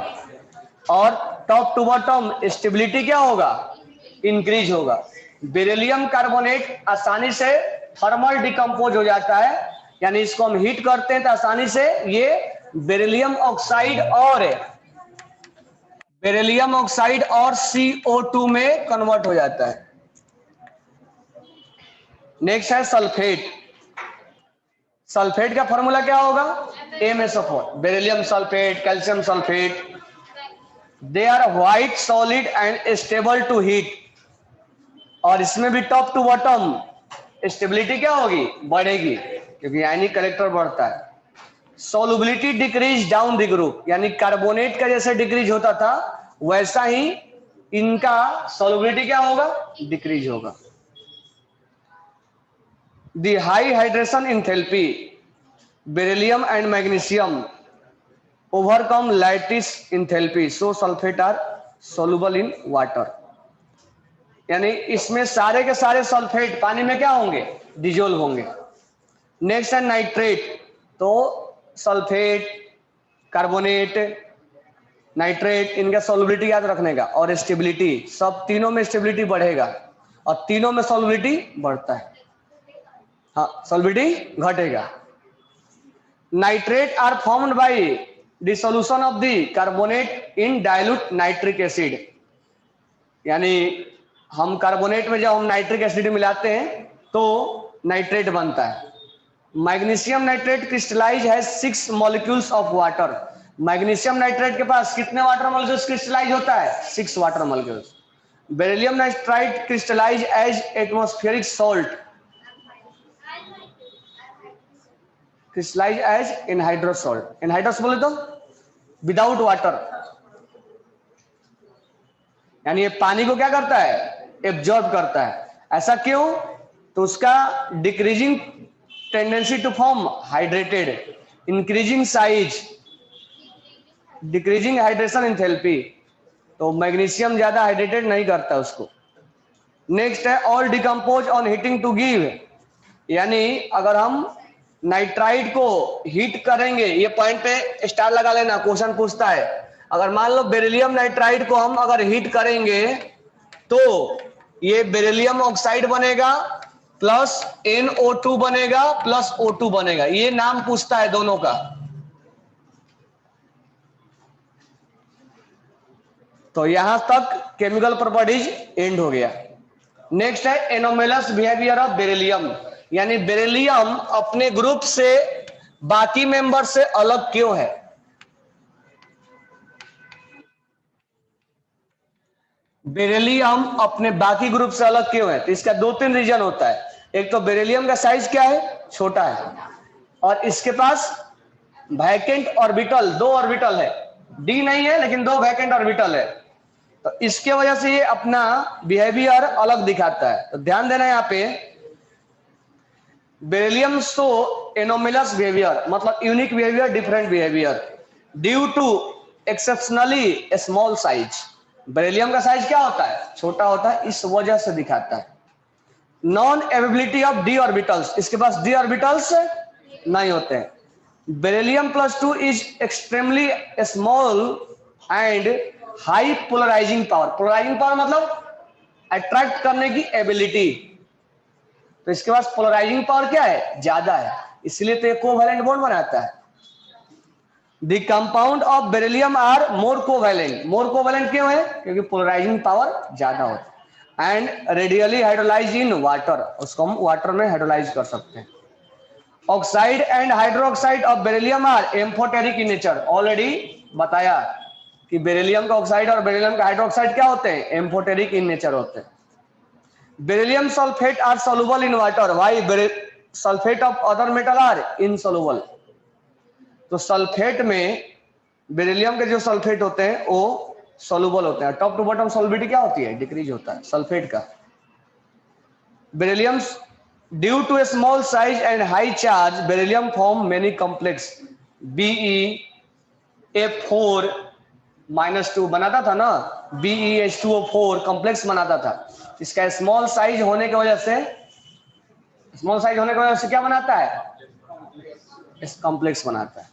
और टॉप टू बॉटम स्टेबिलिटी क्या होगा? इंक्रीज होगा। बेरिलियम कार्बोनेट आसानी से थर्मल डिकम्पोज हो जाता है, यानी इसको हम हीट करते हैं तो आसानी से ये बेरिलियम ऑक्साइड और बेरिलियम ऑक्साइड और CO2 में कन्वर्ट हो जाता है। नेक्स्ट है सल्फेट। सल्फेट का फॉर्मूला क्या होगा? MsO4। Beryllium sulphate, calcium sulphate, they are white solid and stable to heat. और इसमें भी टॉप टू बॉटम स्टेबिलिटी क्या होगी? बढ़ेगी, क्योंकि आयनिक कलेक्टर बढ़ता है। Solubility decrease down the group, यानी कार्बोनेट का जैसे डिक्रीज होता था वैसा ही इनका सोलुबिलिटी क्या होगा? डिक्रीज होगा। The high hydration enthalpy, beryllium and magnesium overcome lattice enthalpy, so sulphate are soluble in water. यानी इसमें सारे के सारे सल्फेट पानी में क्या होंगे? डिजोल्व होंगे। नेक्स्ट है नाइट्रेट। तो सल्फेट, कार्बोनेट, नाइट्रेट, इनका सॉल्युबिलिटी याद रखने का और स्टेबिलिटी, सब तीनों में स्टेबिलिटी बढ़ेगा और तीनों में सॉल्युबिलिटी बढ़ता है। हाँ, सॉल्युबिलिटी घटेगा। Nitrate are formed by dissolution of the carbonate in dilute nitric acid. यानी हम कार्बोनेट में जब हम नाइट्रिक एसिड मिलाते हैं तो नाइट्रेट बनता है। मैग्नीशियम नाइट्रेट क्रिस्टलाइज है 6 molecules of water. Magnesium nitrate के पास कितने वाटर मॉलिक्यूल्स क्रिस्टलाइज होता है? 6 water molecules. Beryllium nitrite crystallize as atmospheric salt, crystallize as anhydrous salt. Anhydrous बोले तो विदाउट वाटर, यानी ये पानी को क्या करता है? एब्जॉर्ब करता है। ऐसा क्यों? तो उसका decreasing tendency to form hydrated, increasing size, decreasing hydration enthalpy. तो मैग्नीशियम ज्यादा हाइड्रेटेड नहीं करता उसको। नेक्स्ट है all decompose on heating to give, यानी अगर हम नाइट्राइड को हीट करेंगे, ये पॉइंट पे स्टार लगा लेना, क्वेश्चन पूछता है। अगर मान लो बेरिलियम नाइट्राइड को हम अगर हीट करेंगे तो ये बेरिलियम ऑक्साइड बनेगा प्लस NO2 बनेगा प्लस O2 बनेगा। ये नाम पूछता है दोनों का। तो यहां तक केमिकल प्रॉपर्टीज एंड हो गया। नेक्स्ट है एनोमेलस बिहेवियर ऑफ बेरिलियम, यानी बेरिलियम अपने ग्रुप से बाकी मेंबर से अलग क्यों है? बेरिलियम अपने बाकी ग्रुप से अलग क्यों है? तो इसका 2-3 रीजन होता है। एक तो बेरिलियम का साइज क्या है? छोटा है, और इसके पास वैकेंट ऑर्बिटल, 2 ऑर्बिटल है, डी नहीं है लेकिन 2 वैकेंट ऑर्बिटल है। तो इसके वजह से ये अपना बिहेवियर अलग दिखाता है। तो ध्यान देना यहाँ पे, बेरिलियम शो एनोमलस बिहेवियर, मतलब unique behaviour, different behaviour due to exceptionally small size. Beryllium का साइज क्या होता है? छोटा होता है, इस वजह से दिखाता है। Non availability of d orbitals, इसके पास डी ऑर्बिटल्स नहीं होते हैं। Beryllium +2 is extremely small and high polarizing power. Polarizing power मतलब अट्रैक्ट करने की एबिलिटी। तो इसके पास पोलराइजिंग पावर क्या है? ज्यादा है, इसलिए तो ये कोवैलेंट बॉन्ड बनाता है। The compound of beryllium are more covalent. More covalent क्यों है? क्योंकि पोलराइजिंग पावर ज्यादा होता है। And readily hydrolyse in water, उसको हम वाटर में हाइड्रोलाइज कर सकते हैं। Oxide and hydroxide of beryllium are amphoteric in nature. Already बताया कि बेरिलियम का ऑक्साइड और बेरिलियम का हाइड्रोक्साइड क्या होते हैं? एम्फोटेरिक इन नेचर होते हैं। Beryllium sulphate are soluble in water, while sulphate of other metal are insoluble. तो सल्फेट में बेरिलियम के जो सल्फेट होते हैं वो सोलुबल होते हैं। टॉप टू बॉटम सॉल्युबिलिटी क्या होती है? डिक्रीज होता है सल्फेट का। Beryllium due to a small size and high charge, beryllium form many complex. BeF4-2 बनाता था ना, BeH2O4 कॉम्प्लेक्स बनाता था। इसका स्मॉल साइज होने की वजह से, क्या बनाता है? इस कॉम्प्लेक्स बनाता है।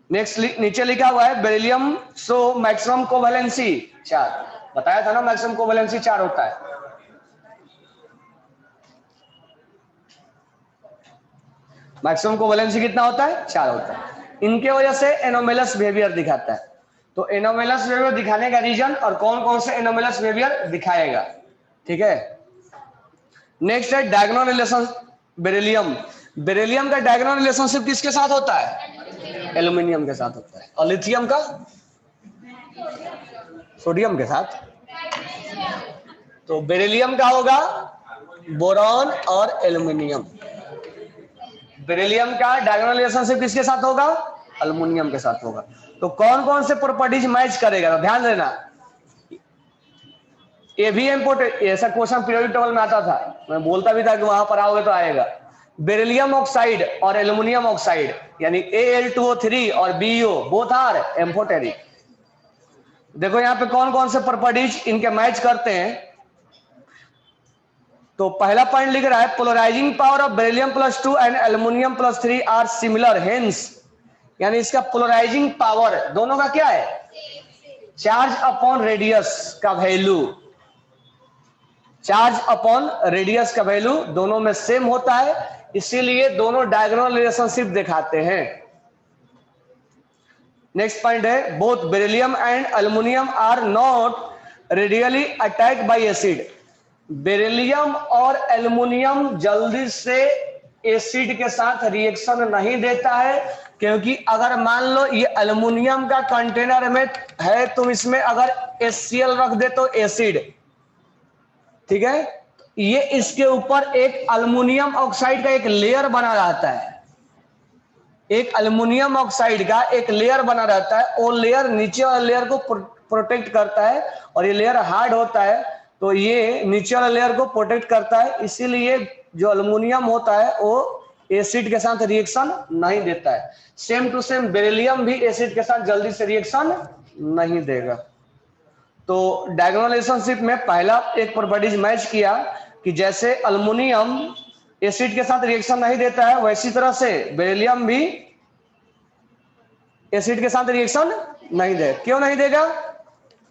नेक्स्ट नीचे लिखा हुआ है बेरिलियम सो मैक्सिमम कोवैलेंसी 4। बताया था ना मैक्सिमम कोवैलेंसी 4 होता है। मैक्सिमम कोवैलेंसी कितना होता है? 4 होता है। इनके वजह से एनोमेलस बिहेवियर दिखाता है। तो एनोमेलस बिहेवियर दिखाने का रीजन और कौन कौन से एनोमेलस बिहेवियर दिखाएगा, ठीक है। नेक्स्ट है डायगोनल रिलेशन बेरिलियम। बेरिलियम का डायगोनल रिलेशनशिप किसके साथ होता है? एल्यूमिनियम के साथ होता है। और लिथियम का सोडियम के साथ। तो बेरिलियम का होगा बोरॉन और एल्यूमिनियम। बेरिलियम का डायगोनल रिलेशनशिप किसके साथ होगा? एल्यूमिनियम के साथ होगा। तो कौन कौन से प्रॉपर्टीज मैच करेगा, तो ध्यान देना। ये भी इम्पोर्टेंट, ऐसा क्वेश्चन पीरियोडिक टेबल में आता था, मैं बोलता भी था कि वहां पर आओगे तो आएगा। बेरिलियम ऑक्साइड और एल्यूमिनियम ऑक्साइड यानी Al2O3 और BeO बोथ आर एम्फोटेरिक। देखो यहाँ पे कौन कौन से प्रॉपर्टीज इनके मैच करते हैं। तो पहला पॉइंट लिख रहा है polarizing power of beryllium +2 and aluminium +3 are similar, hence यानी इसका पोलराइजिंग पावर दोनों का क्या है? चार्ज अपॉन रेडियस का वैल्यू, चार्ज अपॉन रेडियस का वैल्यू दोनों में सेम होता है, इसीलिए दोनों डायगोनल रिलेशनशिप दिखाते हैं। नेक्स्ट पॉइंट है both beryllium and aluminium are not readily attacked by acid. Beryllium और एल्यूमिनियम जल्दी से एसिड के साथ रिएक्शन नहीं देता है, क्योंकि अगर मान लो ये एल्यूमिनियम का कंटेनर में है, तुम इसमें अगर HCl रख दे तो एसिड, ठीक है, ये इसके ऊपर एक एल्यूमिनियम ऑक्साइड का एक लेयर बना रहता है, एक एल्यूमिनियम ऑक्साइड का एक लेयर बना रहता है। वो लेयर नीचे वाले लेयर को प्रोटेक्ट करता है, और ये लेयर हार्ड होता है तो ये नीचे वाले लेयर को प्रोटेक्ट करता है, इसीलिए जो एल्यूमिनियम होता है वो एसिड के साथ रिएक्शन नहीं देता है। सेम टू सेम बेरिलियम भी एसिड के साथ जल्दी से रिएक्शन नहीं देगा। तो डायगोनल रिलेशनशिप में पहला एक प्रॉपर्टीज मैच किया कि जैसे एल्यूमिनियम एसिड के साथ रिएक्शन नहीं देता है, वैसी तरह से बेरिलियम भी एसिड के साथ रिएक्शन नहीं दे। क्यों नहीं देगा?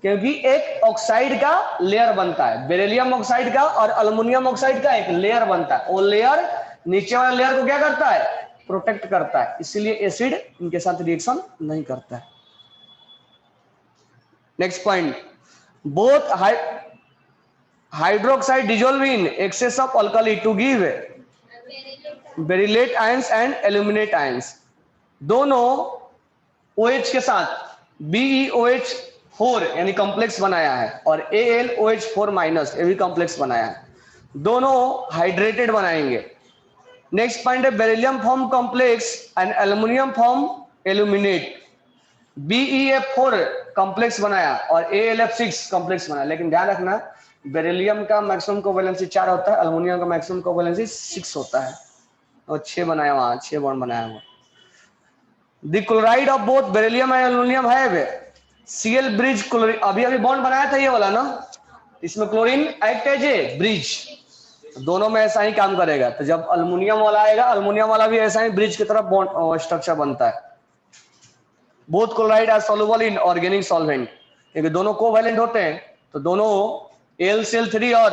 क्योंकि एक ऑक्साइड का लेयर बनता है, बेरिलियम ऑक्साइड का और एल्यूमिनियम ऑक्साइड का एक लेयर बनता है, वो लेयर नीचे वाले लेयर को क्या करता है? प्रोटेक्ट करता है, इसीलिए एसिड इनके साथ रिएक्शन नहीं करता है। Next point, both hydroxide dissolve in excess of alkali to give beryllate ions and aluminate ions. दोनों OH के साथ BeOH4 यानी कॉम्प्लेक्स बनाया है, और AlOH4- ये भी कॉम्प्लेक्स बनाया है, दोनों हाइड्रेटेड बनाएंगे। नेक्स्ट पॉइंट है beryllium form complex and aluminium form aluminate. BeF4 complex बनाया और AlF6 कॉम्प्लेक्स बनाया, लेकिन ध्यान रखना बेरिलियम का मैक्सिमम कोवैलेंसी 4 होता है, एल्यूमिनियम का मैक्सिमम कोवैलेंसी 6 होता है, और 6 बनाया, वहां 6 बॉन्ड बनाया हुआ। The chloride of both beryllium and aluminium है Cl ब्रिज क्लोरीन। अभी अभी बॉन्ड बनाया था ये वाला ना, इसमें chlorine act as a bridge, दोनों में ऐसा ही काम करेगा। तो जब एल्यूमिनियम वाला आएगा, एल्यूमिनियम वाला भी ऐसा ही ब्रिज की तरफ बॉन्ड स्ट्रक्चर बनता है। Both chloride are soluble in organic solvent, क्योंकि दोनों कोवैलेंट होते हैं, तो दोनों AlCl3 और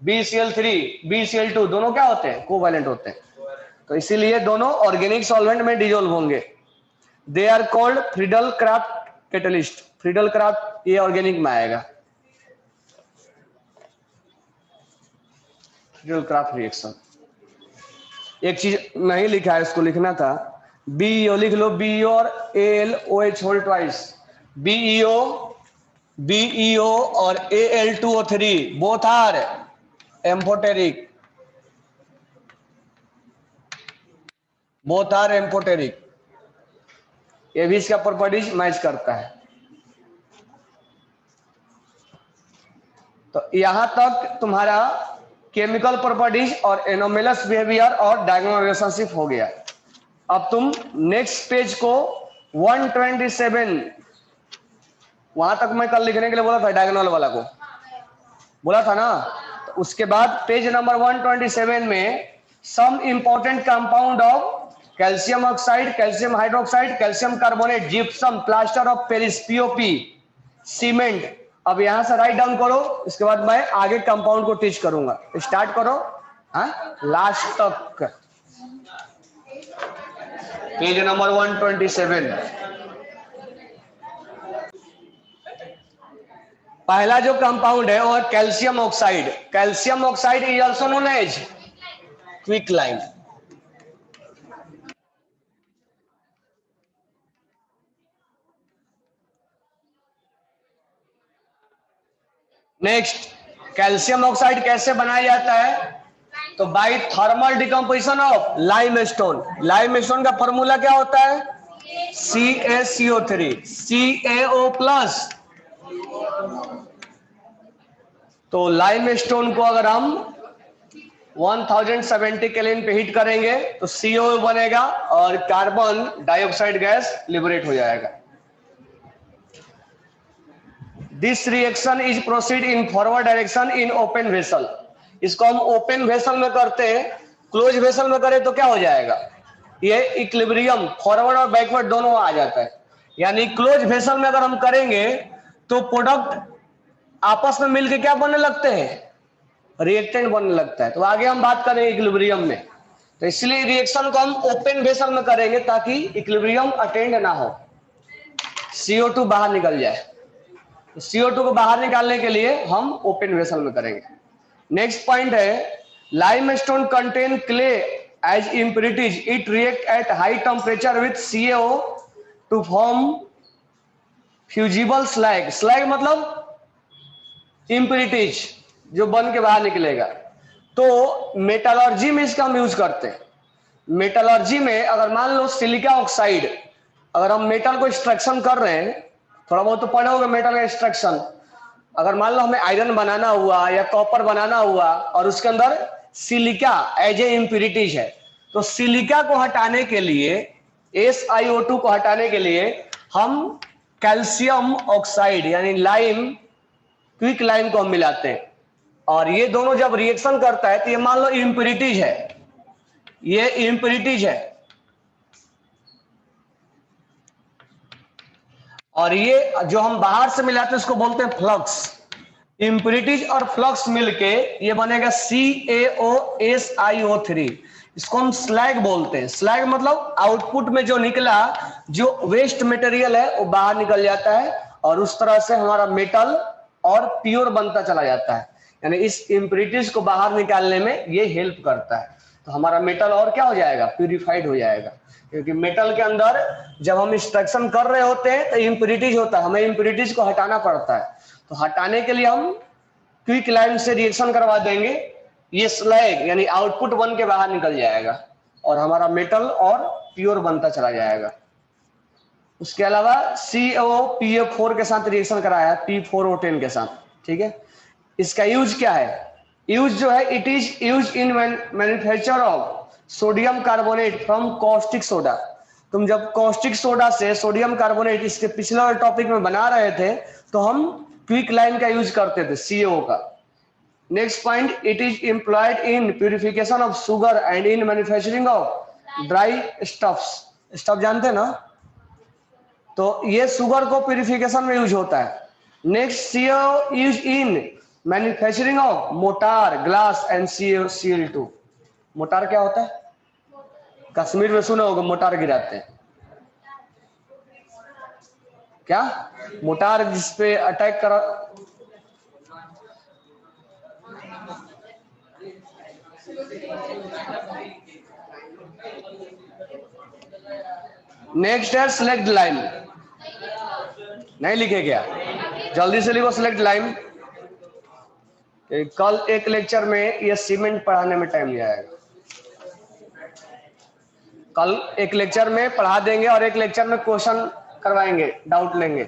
BCl2 दोनों क्या होते हैं? कोवैलेंट होते हैं, तो इसीलिए दोनों ऑर्गेनिक सॉल्वेंट में डिसॉल्व होंगे। They are called Friedel Crafts catalyst. Friedel Crafts ये ऑर्गेनिक में आएगा, फ्रीडल क्राफ्ट रिएक्शन। एक चीज नहीं लिखा है, इसको लिखना था, BeO लिख लो, BeO और AlOH होल ट्वाइस। BeO और Al2O3 both are amphoteric, both are amphoteric. ये भी इसका प्रॉपर्टीज मैच करता है। तो यहां तक तुम्हारा केमिकल प्रॉपर्टीज और एनोमेलस बिहेवियर और डायगोनल रिलेशनशिप हो गया। अब तुम नेक्स्ट पेज को 127, वहां तक मैं कल लिखने के लिए बोला था, डायगोनल वाला को बोला था ना, तो उसके बाद पेज नंबर 127 में some important compound of calcium oxide, calcium hydroxide, calcium carbonate, gypsum, plaster of Paris, POP, cement. अब यहां से राइट डाउन करो, इसके बाद मैं आगे कंपाउंड को टीच करूंगा। स्टार्ट करो लास्ट तक, पेज नंबर 127। पहला जो कंपाउंड है वो है calcium oxide. Calcium oxide is also known as quicklime. Next, calcium oxide कैसे बनाया जाता है? तो by thermal decomposition of limestone. Limestone का फॉर्मूला क्या होता है? CaCO3, CaO plus. तो लाइमस्टोन को अगर हम 1070 केल्विन पे हीट करेंगे तो CO बनेगा और कार्बन डाइऑक्साइड गैस लिबरेट हो जाएगा। This reaction is proceed in forward direction in open vessel. इसको हम ओपन वेसल में करते हैं, क्लोज वेसल में करें तो क्या हो जाएगा? ये इक्विलिब्रियम फॉरवर्ड और बैकवर्ड दोनों आ जाता है। यानी क्लोज वेसल में अगर हम करेंगे तो प्रोडक्ट आपस में मिलकर क्या बनने लगते हैं? रिएक्टेंट बनने लगता है। तो आगे हम बात करेंगे इक्विलिब्रियम में। तो इसलिए रिएक्शन को हम ओपन वेसल में करेंगे ताकि इक्विलिब्रियम अटेंड ना हो, CO2 बाहर निकल जाए। तो CO2 को बाहर निकालने के लिए हम ओपन वेसल में करेंगे। नेक्स्ट पॉइंट है limestone contain clay as impurities. It react at high temperature with CaO to form fusible slag. Slag मतलब इम्प्यूरिटीज जो बन के बाहर निकलेगा। तो मेटलर्जी में इसका हम यूज करते हैं। मेटलर्जी में अगर मान लो सिलिका ऑक्साइड, अगर हम मेटल को एक्सट्रैक्शन कर रहे हैं, थोड़ा बहुत तो पढ़े होंगे मेटल का एक्सट्रैक्शन। अगर मान लो हमें आयरन बनाना हुआ या कॉपर बनाना हुआ और उसके अंदर सिलिका एज ए इम्प्यूरिटीज है, तो सिलिका को हटाने के लिए, SiO2 को हटाने के लिए हम कैल्शियम ऑक्साइड यानी लाइम, क्विक लाइम को हम मिलाते हैं। और ये दोनों जब रिएक्शन करता है तो ये मान लो इम्प्यूरिटीज है, ये इम्प्यूरिटीज है, और ये जो हम बाहर से मिलाते हैं उसको बोलते हैं फ्लक्स। इम्प्यूरिटीज और फ्लक्स मिलके ये बनेगा CaOSiO3। इसको हम स्लैग बोलते हैं। स्लैग मतलब आउटपुट में जो निकला, जो वेस्ट मटेरियल है वो बाहर निकल जाता है और उस तरह से हमारा मेटल और प्योर बनता चला जाता है। यानी इस इम्प्यूरिटीज को बाहर निकालने में ये हेल्प करता है। तो हमारा मेटल और क्या हो जाएगा? प्यूरिफाइड हो जाएगा। क्योंकि मेटल के अंदर जब हम एक्सट्रैक्शन कर रहे होते हैं तो इम्प्यूरिटीज होता है, हमें इम्प्यूरिटीज को हटाना पड़ता है। तो हटाने के लिए हम क्विक लाइम से रिएक्शन करवा देंगे, ये स्लैग यानी आउटपुट बन के बाहर निकल जाएगा और हमारा मेटल और प्योर बनता चला जाएगा। उसके अलावा CaO के साथ रिएक्शन कराया P4O10 के साथ। ठीक है, इसका यूज क्या है? यूज जो है, it is use in manufacture of sodium carbonate from caustic soda. तुम जब कॉस्टिक सोडा से सोडियम कार्बोनेट, इसके पिछले टॉपिक में बना रहे थे, तो हम क्विक लाइम का यूज करते थे CO का। Next point, it is employed in purification of sugar and in manufacturing of dry stuffs. Stuff जानते हैं ना? तो ये शुगर को प्यूरिफिकेशन में यूज होता है। Next, CO use in manufacturing of motor, glass and Cl2। Motor क्या होता है? कश्मीर में सुना होगा मोटार गिराते हैं। क्या मोटार जिसपे अटैक करा? नेक्स्ट है सिलेक्ट लाइम। नहीं लिखे क्या? जल्दी से लिखो सिलेक्ट लाइम। कल एक लेक्चर में ये सीमेंट पढ़ाने में टाइम जाएगा। कल एक लेक्चर में पढ़ा देंगे और एक लेक्चर में क्वेश्चन करवाएंगे, डाउट लेंगे।